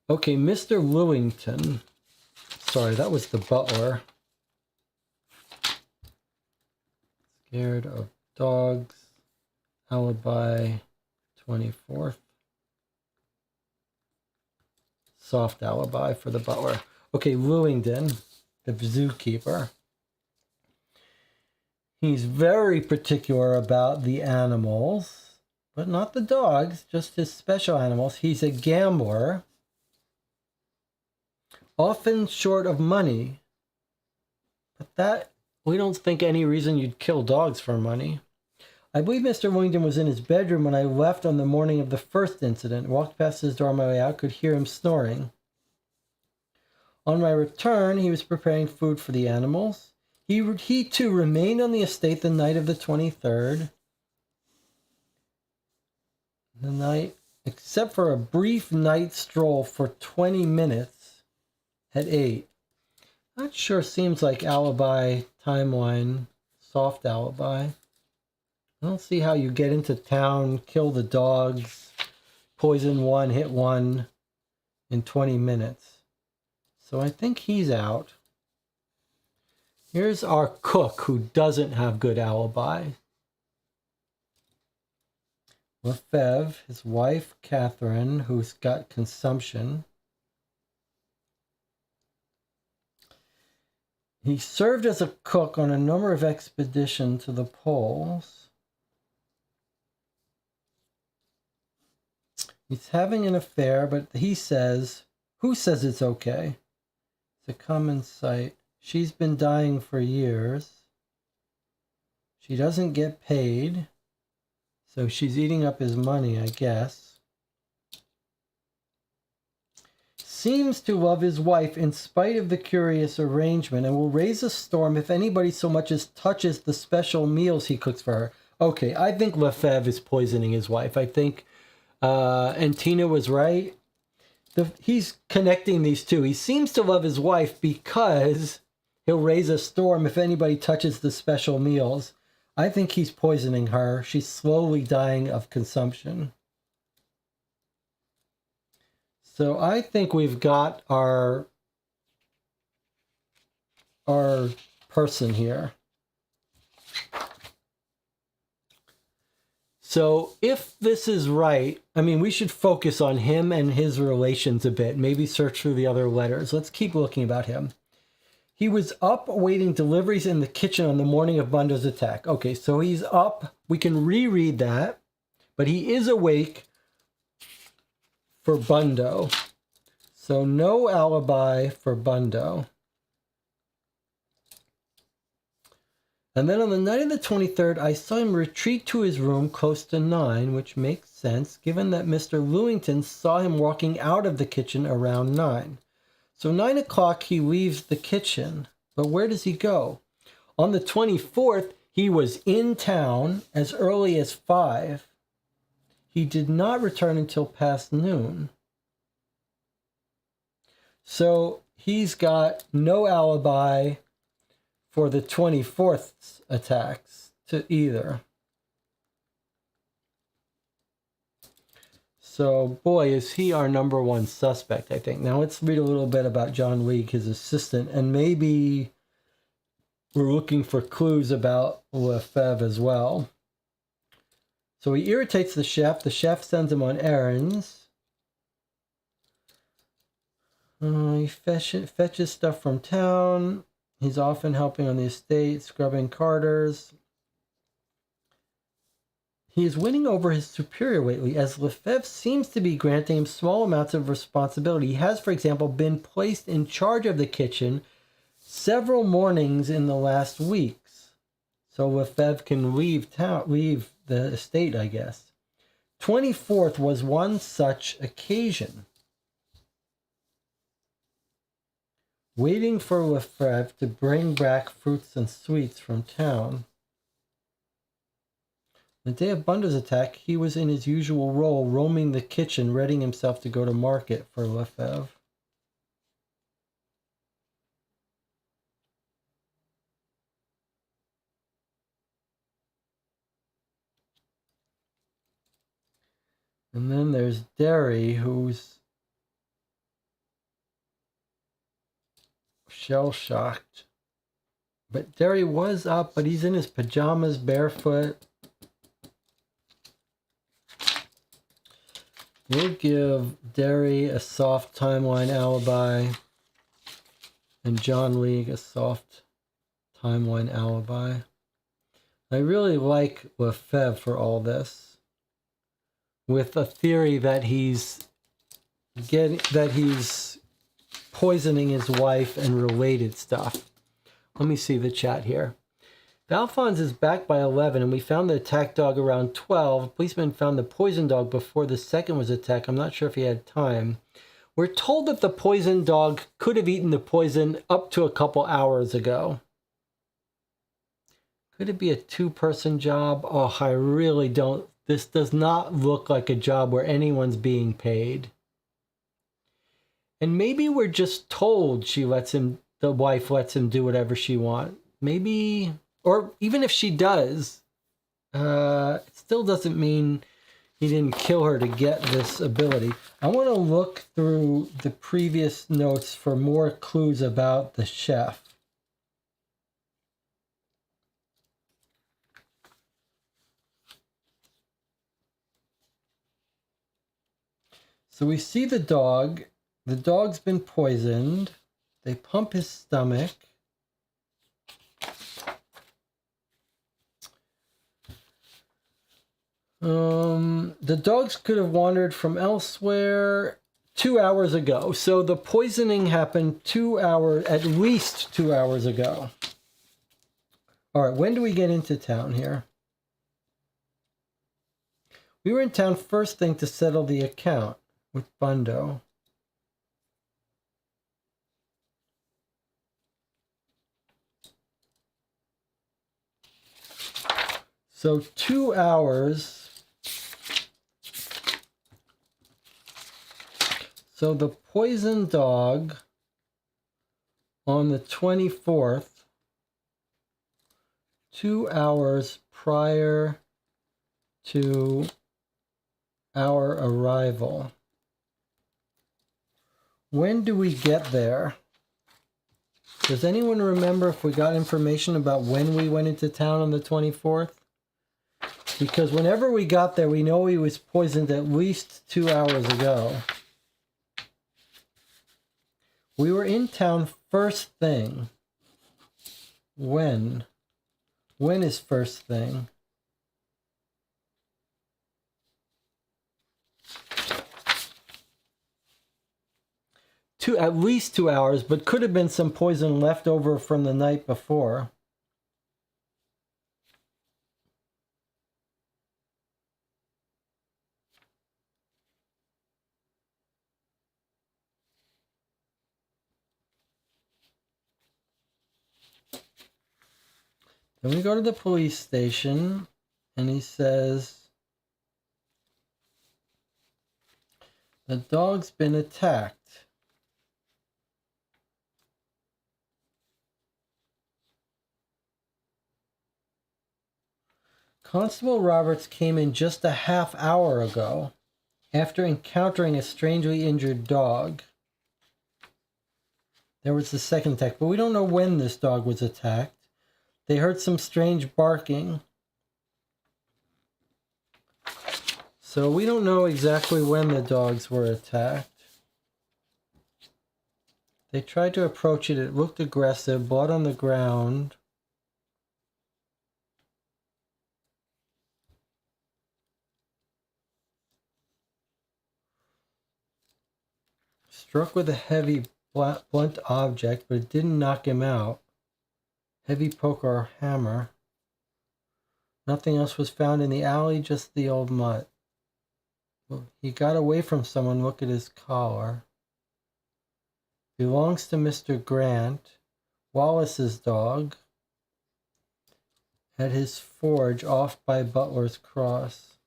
Okay, Mr. Lewington. Sorry, that was the butler. Scared of dogs. Alibi 24th. Soft alibi for the butler. Okay, Lewington, the zookeeper. He's very particular about the animals, but not the dogs, just his special animals. He's a gambler, often short of money. But that, we don't think any reason you'd kill dogs for money. I believe Mr. Lewington was in his bedroom when I left on the morning of the first incident. Walked past his door on my way out, could hear him snoring. On my return, he was preparing food for the animals. He too remained on the estate the night of the 23rd. The night, except for a brief night stroll for 20 minutes at 8. That sure seems like alibi timeline, soft alibi. I don't see how you get into town, kill the dogs, poison one, hit one in 20 minutes. So I think he's out. Here's our cook who doesn't have good alibi. Lefebvre, his wife, Catherine, who's got consumption. He served as a cook on a number of expeditions to the poles. He's having an affair, but he says, who says it's okay? It's a common sight. She's been dying for years. She doesn't get paid, so she's eating up his money, I guess. Seems to love his wife in spite of the curious arrangement and will raise a storm if anybody so much as touches the special meals he cooks for her. Okay, I think Lefebvre is poisoning his wife. I think and Tina was right. He's connecting these two. He seems to love his wife because he'll raise a storm if anybody touches the special meals. I think he's poisoning her. She's slowly dying of consumption. So I think we've got our person here. So if this is right, I mean, we should focus on him and his relations a bit. Maybe search through the other letters. Let's keep looking about him. He was up awaiting deliveries in the kitchen on the morning of Bundo's attack. Okay, so he's up. We can reread that. But he is awake for Bundo. So no alibi for Bundo. And then on the night of the 23rd, I saw him retreat to his room close to 9, which makes sense given that Mr. Lewington saw him walking out of the kitchen around 9. So 9 o'clock, he leaves the kitchen. But where does he go? On the 24th, he was in town as early as 5. He did not return until past noon. So he's got no alibi for the 24th attacks to either. So, boy, is he our number one suspect, I think. Now, let's read a little bit about John League, his assistant, and maybe we're looking for clues about Lefebvre as well. So he irritates the chef. The chef sends him on errands. He fetches stuff from town. He's often helping on the estate, scrubbing carters. He is winning over his superior lately, as Lefebvre seems to be granting him small amounts of responsibility. He has, for example, been placed in charge of the kitchen several mornings in the last weeks. So Lefebvre can leave the estate, I guess. 24th was one such occasion. Waiting for Lefebvre to bring back fruits and sweets from town. The day of Bundo's attack, he was in his usual role, roaming the kitchen, readying himself to go to market for Lefebvre. And then there's Derry, who's shell-shocked. But Derry was up, but he's in his pajamas, barefoot. We'll give Derry a soft timeline alibi and John League a soft timeline alibi. I really like Lefebvre for all this, with a theory that he's poisoning his wife and related stuff. Let me see the chat here. Alphonse is back by 11, and we found the attack dog around 12. Policeman found the poison dog before the second was attacked. I'm not sure if he had time. We're told that the poison dog could have eaten the poison up to a couple hours ago. Could it be a two-person job? Oh, I really don't. This does not look like a job where anyone's being paid. And maybe we're just told the wife lets him do whatever she wants. Maybe... Or even if she does, it still doesn't mean he didn't kill her to get this ability. I want to look through the previous notes for more clues about the chef. So we see the dog. The dog's been poisoned. They pump his stomach. The dogs could have wandered from elsewhere 2 hours ago. So the poisoning happened at least 2 hours ago. All right, when do we get into town here? We were in town first thing to settle the account with Bundo. So 2 hours. So the poison dog on the 24th, 2 hours prior to our arrival. When do we get there? Does anyone remember if we got information about when we went into town on the 24th? Because whenever we got there, we know he was poisoned at least 2 hours ago. We were in town first thing. When? When is first thing? At least 2 hours, but could have been some poison left over from the night before. Then we go to the police station, and he says, the dog's been attacked. Constable Roberts came in just a half hour ago after encountering a strangely injured dog. There was the second attack, but we don't know when this dog was attacked. They heard some strange barking. So we don't know exactly when the dogs were attacked. They tried to approach it. It looked aggressive, blood on the ground. Struck with a heavy blunt object, but it didn't knock him out. Heavy poker or hammer. Nothing else was found in the alley, just the old mutt. He got away from someone. Look at his collar. Belongs to Mr. Grant, Wallace's dog, at his forge off by Butler's Cross.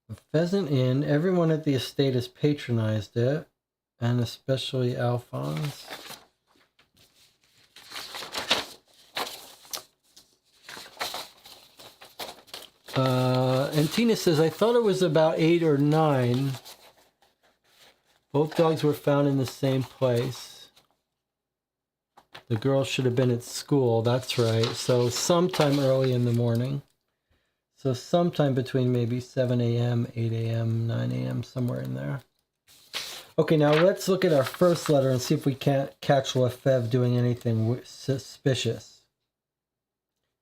The Pheasant Inn, everyone at the estate has patronized it, and especially Alphonse. And Tina says, I thought it was about 8 or 9. Both dogs were found in the same place. The girl should have been at school, that's right. So sometime early in the morning. So sometime between maybe 7 a.m., 8 a.m., 9 a.m., somewhere in there. Okay, now let's look at our first letter and see if we can't catch Lefebvre doing anything suspicious.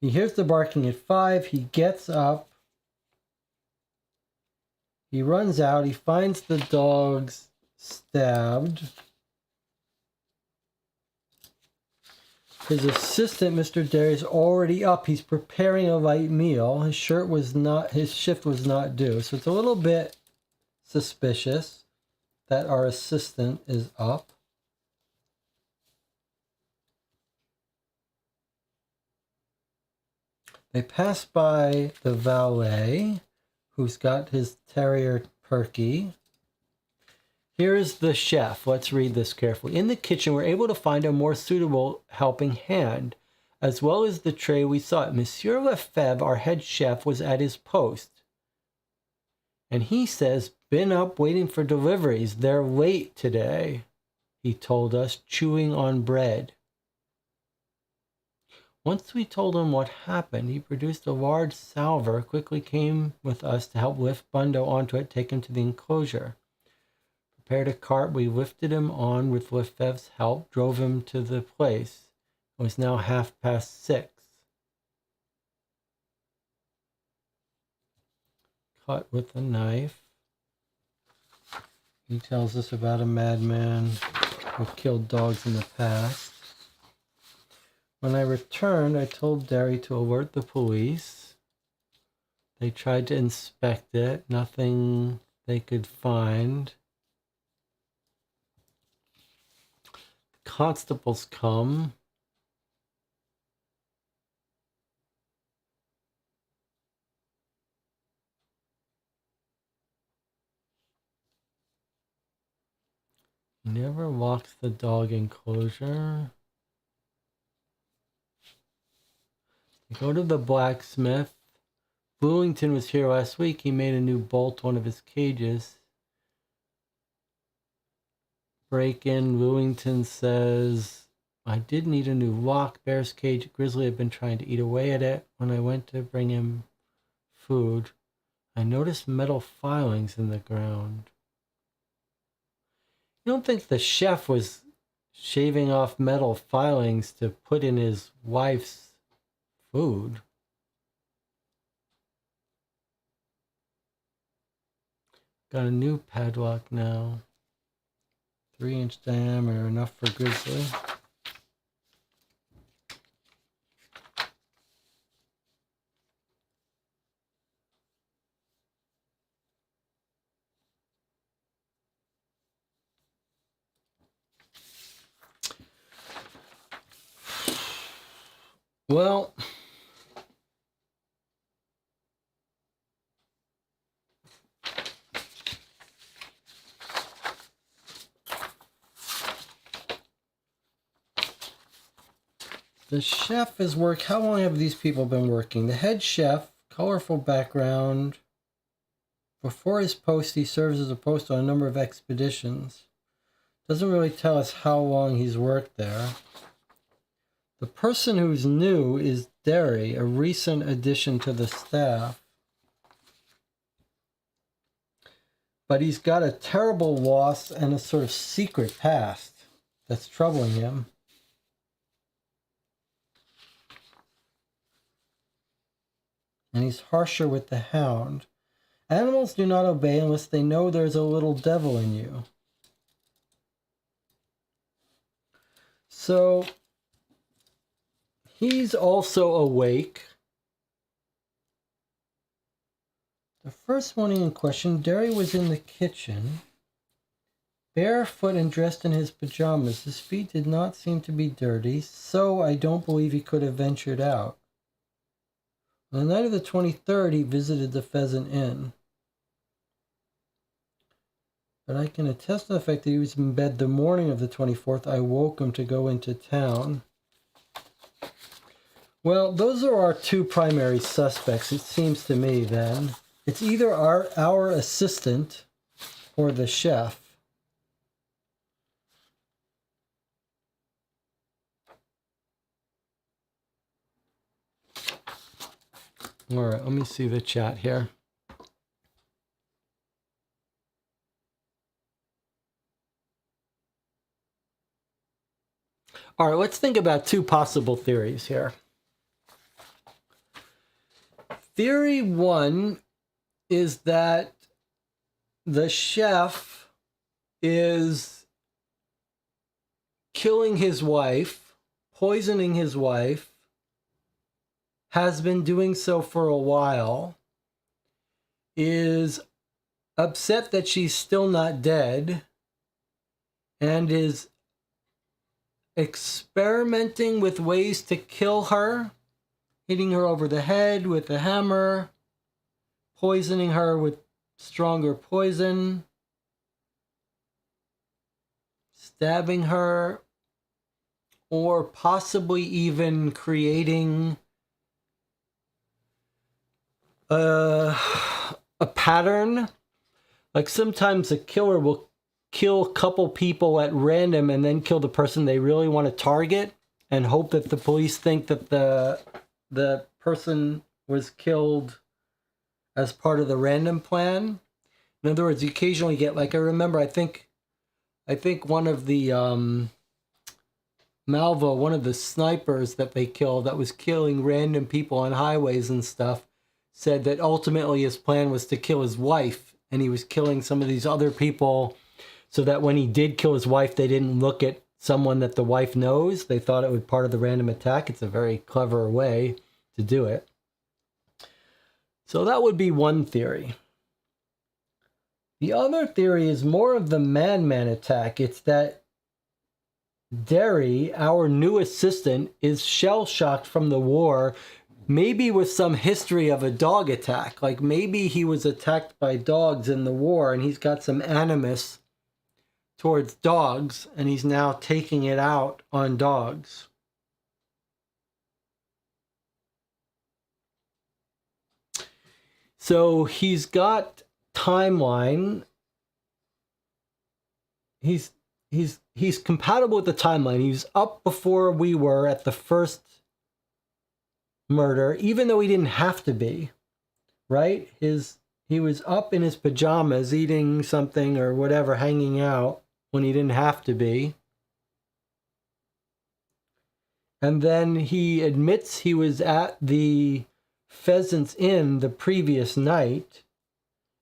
He hears the barking at 5. He gets up. He runs out. He finds the dogs stabbed. His assistant, Mr. Derry, is already up. He's preparing a light meal. His shift was not due. So it's a little bit suspicious that our assistant is up. They pass by the valet, who's got his terrier Perky. Here's the chef. Let's read this carefully. In the kitchen, we're able to find a more suitable helping hand, as well as the tray we sought. Monsieur Lefebvre, our head chef, was at his post. And he says, been up waiting for deliveries. They're late today, he told us, chewing on bread. Once we told him what happened, he produced a large salver, quickly came with us to help lift Bundo onto it, take him to the enclosure. Prepared a cart, we lifted him on with Lefebvre's help, drove him to the place. It was now 6:30. Cut with a knife. He tells us about a madman who killed dogs in the past. When I returned, I told Derry to alert the police. They tried to inspect it. Nothing they could find. Constables come. He never locks the dog enclosure. They go to the blacksmith. Bloomington was here last week. He made a new bolt to one of his cages. Break in. Bloomington says, I did need a new lock. Bear's cage. Grizzly had been trying to eat away at it. When I went to bring him food, I noticed metal filings in the ground. You don't think the chef was shaving off metal filings to put in his wife's food? Got a new padlock now. 3-inch diameter, enough for Grizzly. Well, the chef is how long have these people been working? The head chef, colorful background. Before his post, he serves as a post on a number of expeditions. Doesn't really tell us how long he's worked there. The person who's new is Derry, a recent addition to the staff. But he's got a terrible loss and a sort of secret past that's troubling him. And he's harsher with the hound. Animals do not obey unless they know there's a little devil in you. So he's also awake. The first morning in question, Derry was in the kitchen, barefoot and dressed in his pajamas. His feet did not seem to be dirty, so I don't believe he could have ventured out. On the night of the 23rd, he visited the Pheasant Inn. But I can attest to the fact that he was in bed the morning of the 24th. I woke him to go into town. Well, those are our two primary suspects, it seems to me, then. It's either our assistant or the chef. All right, let me see the chat here. All right, let's think about two possible theories here. Theory one is that the chef is killing his wife, poisoning his wife, has been doing so for a while, is upset that she's still not dead, and is experimenting with ways to kill her, hitting her over the head with a hammer, poisoning her with stronger poison, stabbing her, or possibly even creating a pattern. Like sometimes a killer will kill a couple people at random and then kill the person they really want to target and hope that the police think that the person was killed as part of the random plan. In other words, you occasionally get, like, I remember, I think one of the Malvo, one of the snipers that they killed that was killing random people on highways and stuff, said that ultimately his plan was to kill his wife, and he was killing some of these other people so that when he did kill his wife, they didn't look at someone that the wife knows. They thought it was part of the random attack. It's a very clever way to do it. So that would be one theory. The other theory is more of the madman attack. It's that Derry, our new assistant, is shell-shocked from the war, maybe with some history of a dog attack. Like maybe he was attacked by dogs in the war and he's got some animus towards dogs and he's now taking it out on dogs. So he's got timeline. He's compatible with the timeline. He was up before we were at the first murder, even though he didn't have to be, right? He was up in his pajamas eating something or whatever, hanging out when he didn't have to be. And then he admits he was at the Pheasant's Inn the previous night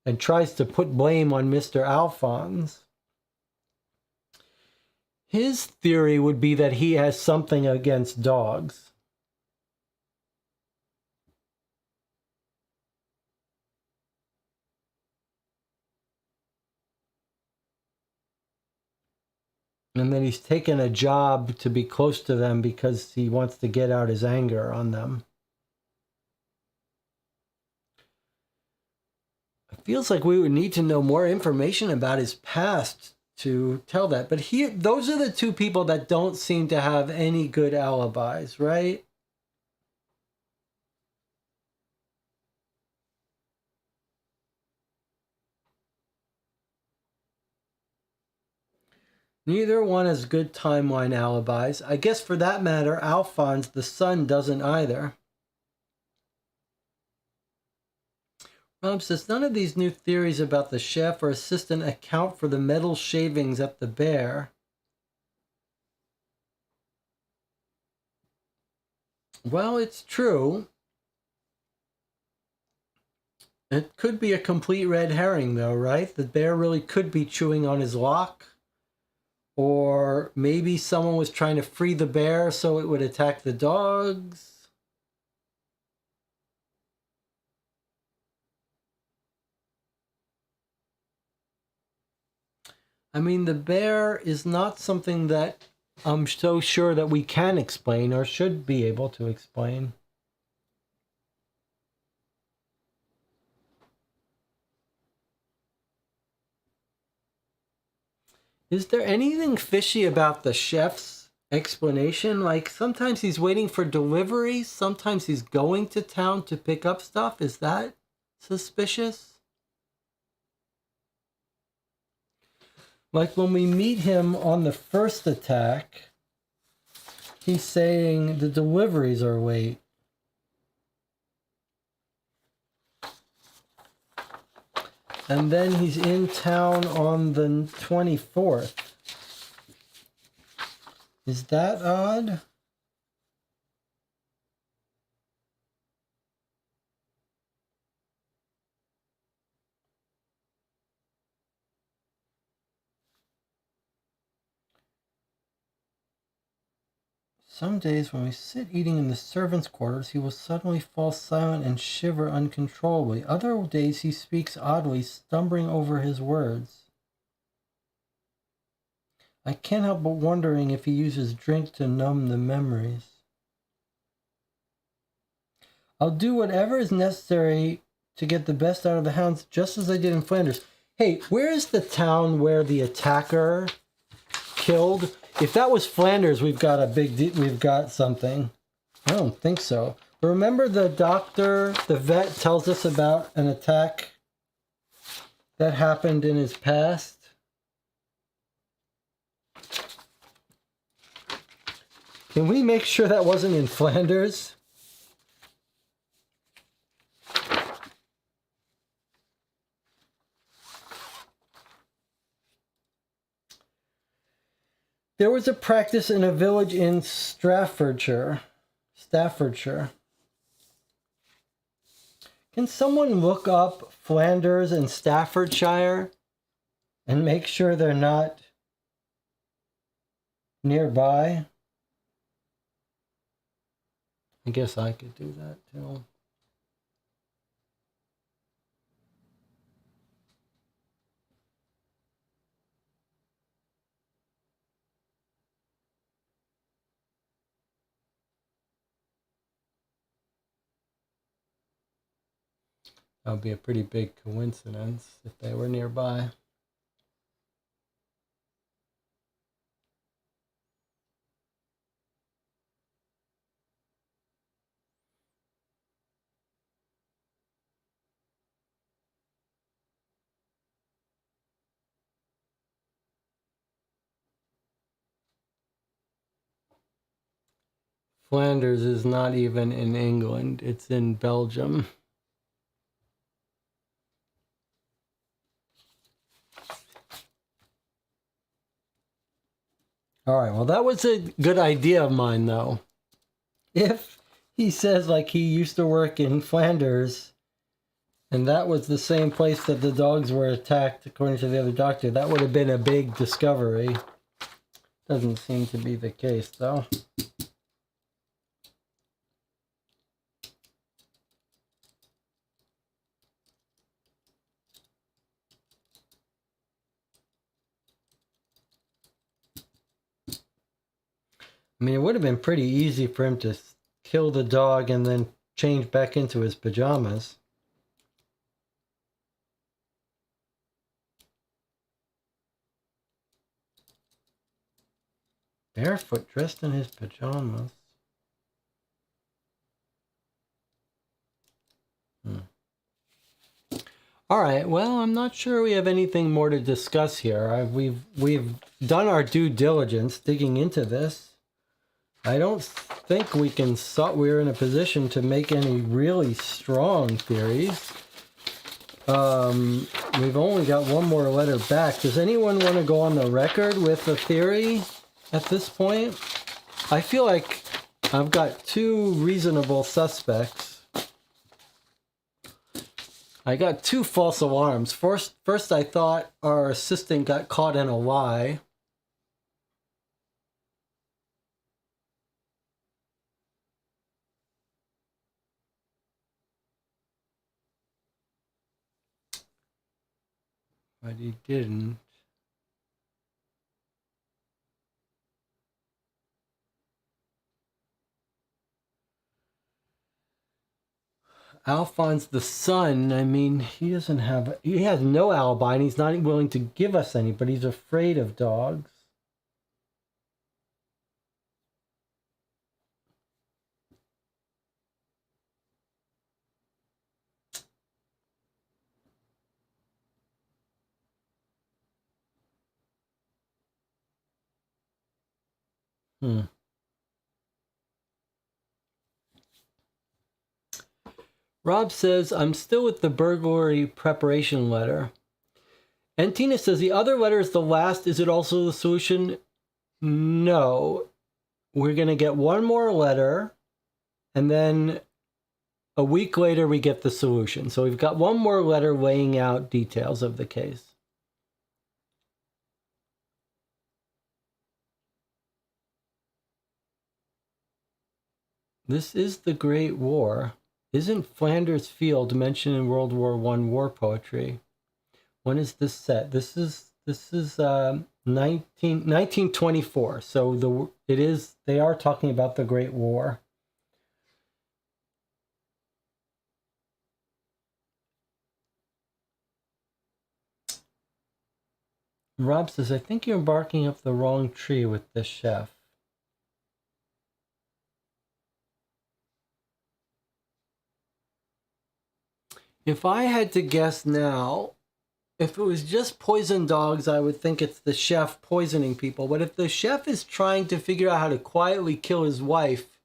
and tries to put blame on Mr. Alphonse. His theory would be that he has something against dogs. And then he's taken a job to be close to them because he wants to get out his anger on them. It feels like we would need to know more information about his past to tell that. But those are the two people that don't seem to have any good alibis, right? Neither one has good timeline alibis. I guess for that matter, Alphonse, the son, doesn't either. Rob says, none of these new theories about the chef or assistant account for the metal shavings at the bear. Well, it's true. It could be a complete red herring, though, right? The bear really could be chewing on his lock. Or maybe someone was trying to free the bear so it would attack the dogs. I mean, the bear is not something that I'm so sure that we can explain or should be able to explain. Is there anything fishy about the chef's explanation? Like, sometimes he's waiting for delivery, sometimes he's going to town to pick up stuff. Is that suspicious? Like when we meet him on the first attack, he's saying the deliveries are late. And then he's in town on the 24th. Is that odd? Some days when we sit eating in the servants' quarters, he will suddenly fall silent and shiver uncontrollably. Other days he speaks oddly, stumbling over his words. I can't help but wondering if he uses drink to numb the memories. I'll do whatever is necessary to get the best out of the hounds, just as I did in Flanders. Hey, where is the town where the attacker killed? If that was Flanders, we've got something. I don't think so. But remember the doctor, the vet, tells us about an attack that happened in his past? Can we make sure that wasn't in Flanders? There was a practice in a village in Staffordshire. Can someone look up Flanders and Staffordshire and make sure they're not nearby? I guess I could do that too. That would be a pretty big coincidence if they were nearby. Flanders is not even in England, it's in Belgium. All right, well, that was a good idea of mine, though. If he says, like, he used to work in Flanders, and that was the same place that the dogs were attacked, according to the other doctor, that would have been a big discovery. Doesn't seem to be the case, though. I mean, it would have been pretty easy for him to kill the dog and then change back into his pajamas. Barefoot, dressed in his pajamas. All right. Well, I'm not sure we have anything more to discuss here. We've done our due diligence digging into this. I don't think we're in a position to make any really strong theories. We've only got one more letter back. Does anyone want to go on the record with a theory at this point? I feel like I've got two reasonable suspects. I got two false alarms. First, I thought our assistant got caught in a lie. But he didn't. Alphonse the son, I mean, he has no alibi and he's not willing to give us any, but he's afraid of dogs. Rob says, I'm still with the burglary preparation letter. And Tina says, the other letter is the last. Is it also the solution? No. We're going to get one more letter, and then a week later we get the solution. So we've got one more letter laying out details of the case. This is the Great War. Isn't Flanders Field mentioned in World War I war poetry? When is this set? This is 1924. So they are talking about the Great War. Rob says, I think you're barking up the wrong tree with this chef. If I had to guess now, if it was just poison dogs, I would think it's the chef poisoning people. But if the chef is trying to figure out how to quietly kill his wife,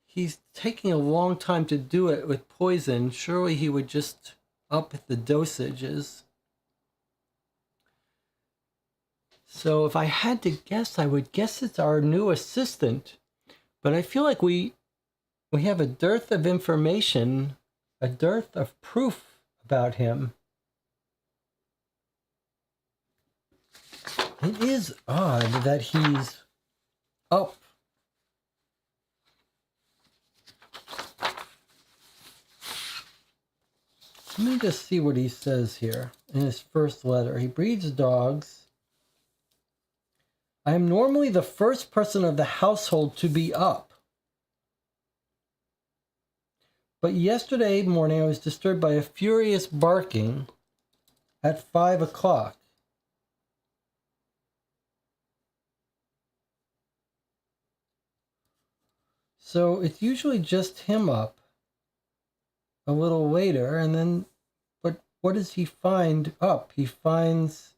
he's taking a long time to do it with poison. Surely he would just up the dosages. So if I had to guess, I would guess it's our new assistant. But I feel like we have a dearth of information, a dearth of proof about him. It is odd that he's up. Let me just see what he says here in his first letter. He breeds dogs. I am normally the first person of the household to be up. But yesterday morning I was disturbed by a furious barking at 5 o'clock. So it's usually just him up a little later, and then, but what does he find up? He finds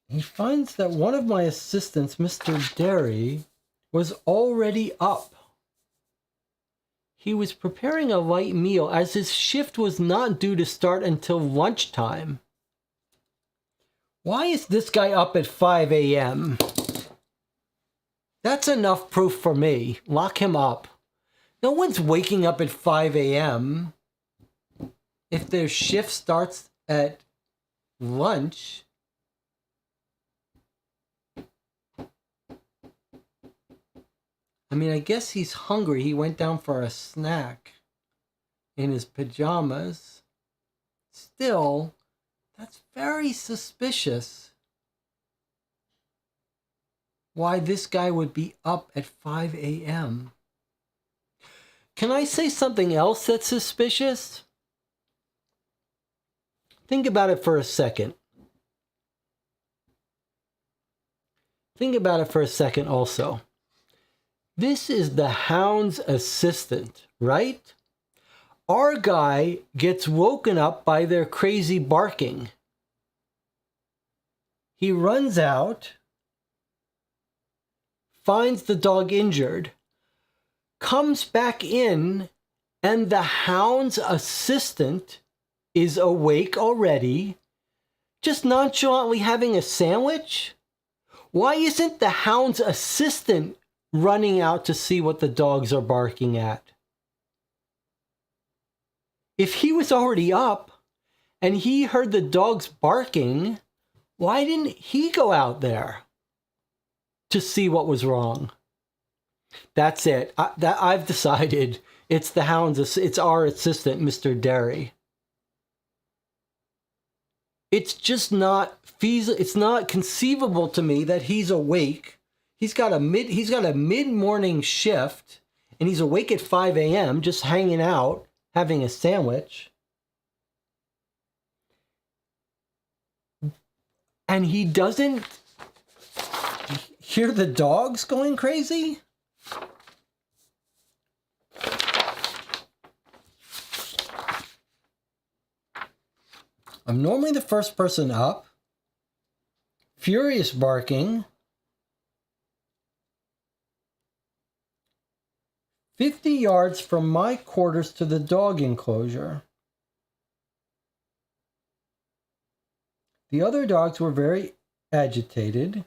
that one of my assistants, Mr. Derry, was already up. He was preparing a light meal as his shift was not due to start until lunchtime. Why is this guy up at 5 a.m.? That's enough proof for me. Lock him up. No one's waking up at 5 a.m. if their shift starts at lunch. I mean, I guess he's hungry. He went down for a snack in his pajamas. Still, that's very suspicious. Why this guy would be up at 5 a.m. Can I say something else that's suspicious? Think about it for a second. Think about it for a second also. This is the Hound's assistant, right? Our guy gets woken up by their crazy barking. He runs out, finds the dog injured, comes back in, and the hound's assistant is awake already, just nonchalantly having a sandwich? Why isn't the hound's assistant running out to see what the dogs are barking at? If he was already up and he heard the dogs barking, why didn't he go out there to see what was wrong? That's it. I've decided it's the hound's. It's our assistant, Mr. Derry. It's just not feasible. It's not conceivable to me that he's awake. He's got a mid-morning shift, and he's awake at 5 a.m. just hanging out, having a sandwich. And he doesn't hear the dogs going crazy? I'm normally the first person up. Furious barking. 50 yards from my quarters to the dog enclosure. The other dogs were very agitated.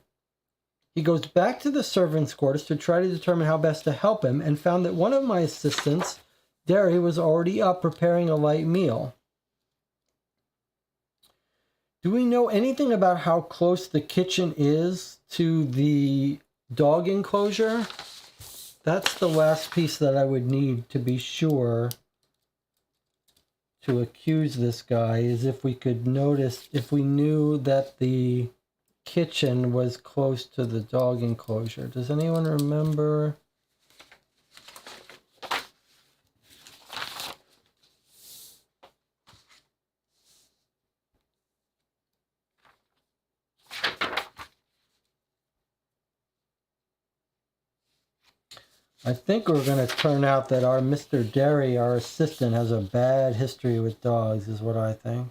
He goes back to the servants' quarters to try to determine how best to help him and found that one of my assistants, Derry, was already up preparing a light meal. Do we know anything about how close the kitchen is to the dog enclosure? That's the last piece that I would need to be sure to accuse this guy, is if we could notice, if we knew that the kitchen was close to the dog enclosure. Does anyone remember? I think we're going to turn out that our Mr. Derry, our assistant, has a bad history with dogs, is what I think.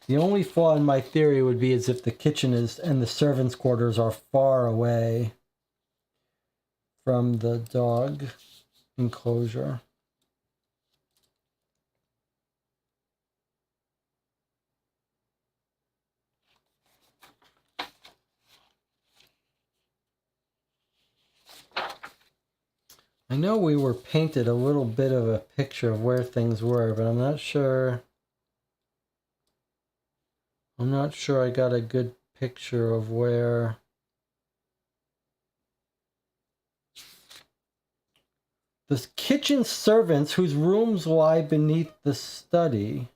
The only flaw in my theory would be as if the kitchen is and the servants' quarters are far away from the dog enclosure. I know we were painted a little bit of a picture of where things were, but I'm not sure I got a good picture of where the kitchen servants whose rooms lie beneath the study.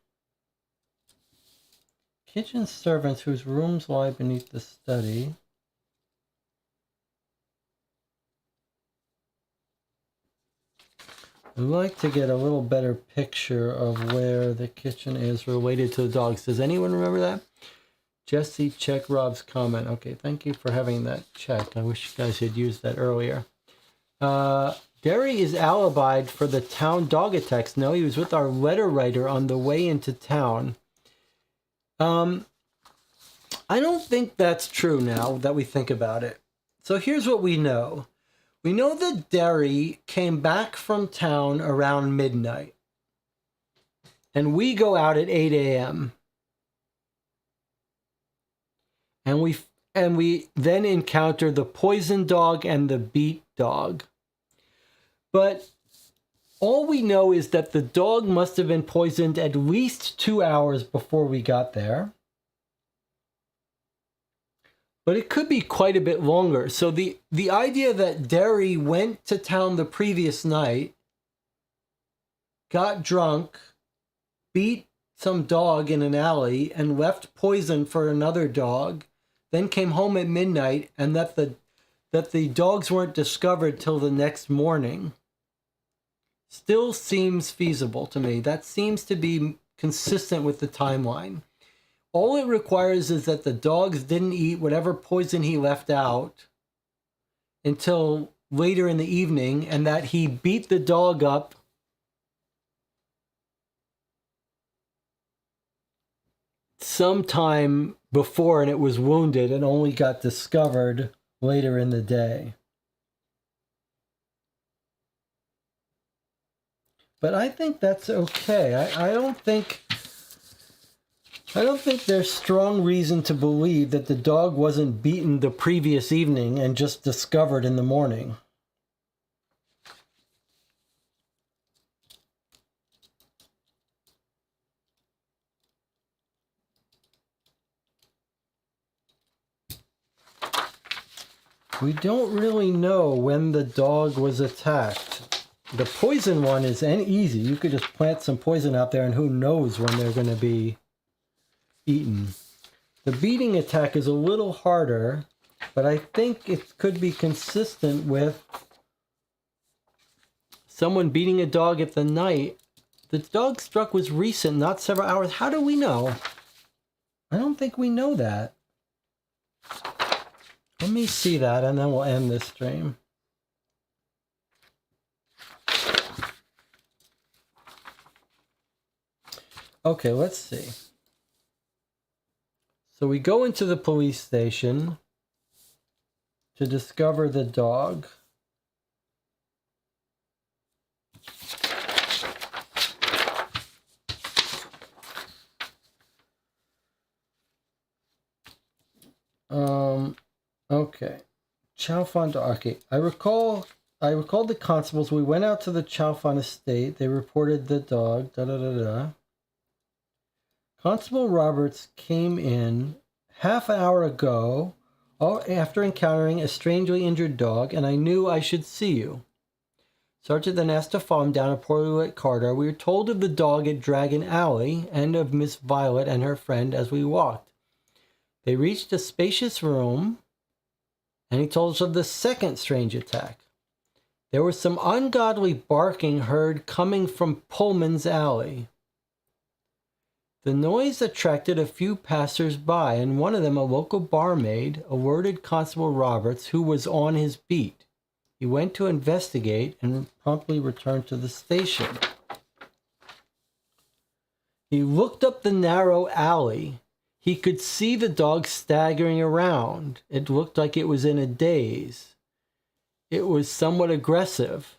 Kitchen servants whose rooms lie beneath the study. I'd like to get a little better picture of where the kitchen is related to the dogs. Does anyone remember that? Jesse, check Rob's comment. Okay, thank you for having that checked. I wish you guys had used that earlier. Derry is alibied for the town dog attacks. No, he was with our letter writer on the way into town. I don't think that's true now that we think about it. So here's what we know. We know that Derry came back from town around midnight. And we go out at 8 a.m. And we then encounter the poison dog and the beat dog. But all we know is that the dog must have been poisoned at least 2 hours before we got there. But it could be quite a bit longer. So the idea that Derry went to town the previous night, got drunk, beat some dog in an alley, and left poison for another dog, then came home at midnight, and that the dogs weren't discovered till the next morning, still seems feasible to me. That seems to be consistent with the timeline. All it requires is that the dogs didn't eat whatever poison he left out until later in the evening and that he beat the dog up sometime before and it was wounded and only got discovered later in the day. But I think that's okay. I don't think there's strong reason to believe that the dog wasn't beaten the previous evening and just discovered in the morning. We don't really know when the dog was attacked. The poison one is easy. You could just plant some poison out there and who knows when they're going to be eaten. The beating attack is a little harder, but I think it could be consistent with someone beating a dog at the night. The dog struck was recent, not several hours. How do we know? I don't think we know that. Let me see that, and then we'll end this stream. Okay, let's see. So we go into the police station to discover the dog. Okay. Chalfont. Okay. I recall the constables. We went out to the Chalfont estate. They reported the dog. Constable Roberts came in half an hour ago after encountering a strangely injured dog, and I knew I should see you. Sergeant then asked to follow him down a poorly lit corridor. We were told of the dog at Dragon Alley and of Miss Violet and her friend as we walked. They reached a spacious room, and he told us of the second strange attack. There was some ungodly barking heard coming from Pullman's Alley. The noise attracted a few passers-by, and one of them, a local barmaid, alerted Constable Roberts, who was on his beat. He went to investigate and promptly returned to the station. He looked up the narrow alley. He could see the dog staggering around. It looked like it was in a daze. It was somewhat aggressive,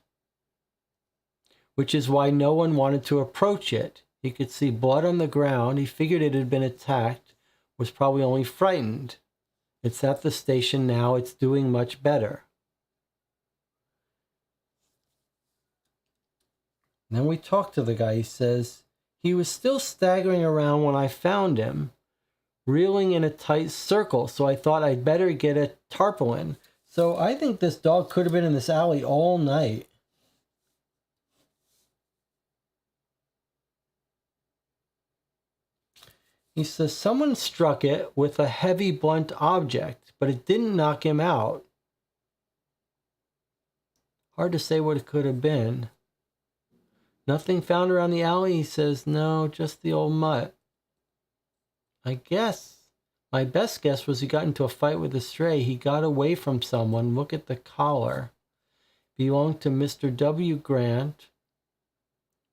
which is why no one wanted to approach it. He could see blood on the ground. He figured it had been attacked, was probably only frightened. It's at the station now. It's doing much better. And then we talked to the guy. He says, he was still staggering around when I found him, reeling in a tight circle, so I thought I'd better get a tarpaulin. So I think this dog could have been in this alley all night. He says someone struck it with a heavy blunt object, but it didn't knock him out. Hard to say what it could have been. Nothing found around the alley, he says. No, just the old mutt. I guess my best guess was he got into a fight with a stray. He got away from someone. Look at the collar. Belonged to Mr. W. Grant.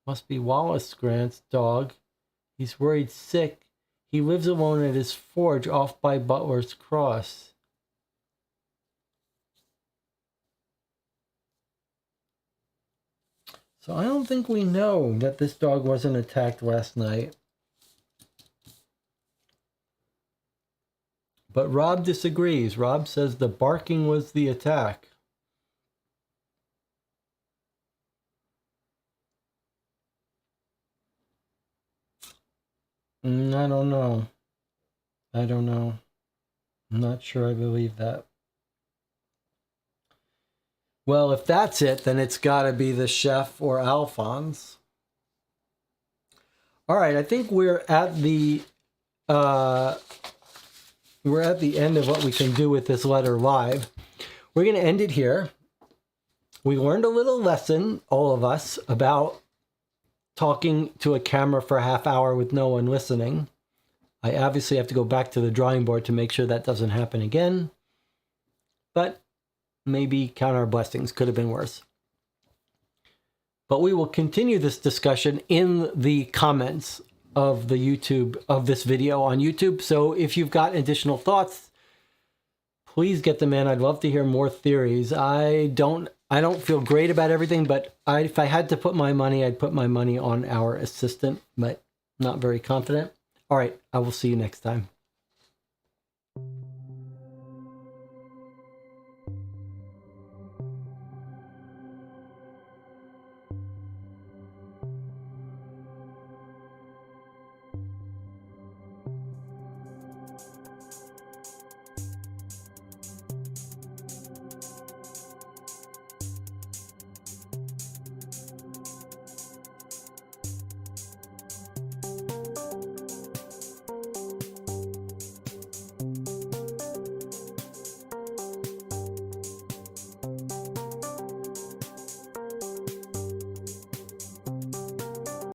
Must be Wallace Grant's dog. He's worried sick. He lives alone at his forge off by Butler's Cross. So I don't think we know that this dog wasn't attacked last night. But Rob disagrees. Rob says the barking was the attack. I don't know. I'm not sure I believe that. Well, if that's it, then it's got to be the chef or Alphonse. All right, I think we're at the end of what we can do with this letter live. We're going to end it here. We learned a little lesson, all of us, about talking to a camera for a half hour with no one listening. I obviously have to go back to the drawing board to make sure that doesn't happen again. But maybe count our blessings. Could have been worse. But we will continue this discussion in the comments of the YouTube, of this video on YouTube. So if you've got additional thoughts, please get them in. I'd love to hear more theories. I don't feel great about everything, but if I had to put my money, I'd put my money on our assistant, but not very confident. All right, I will see you next time.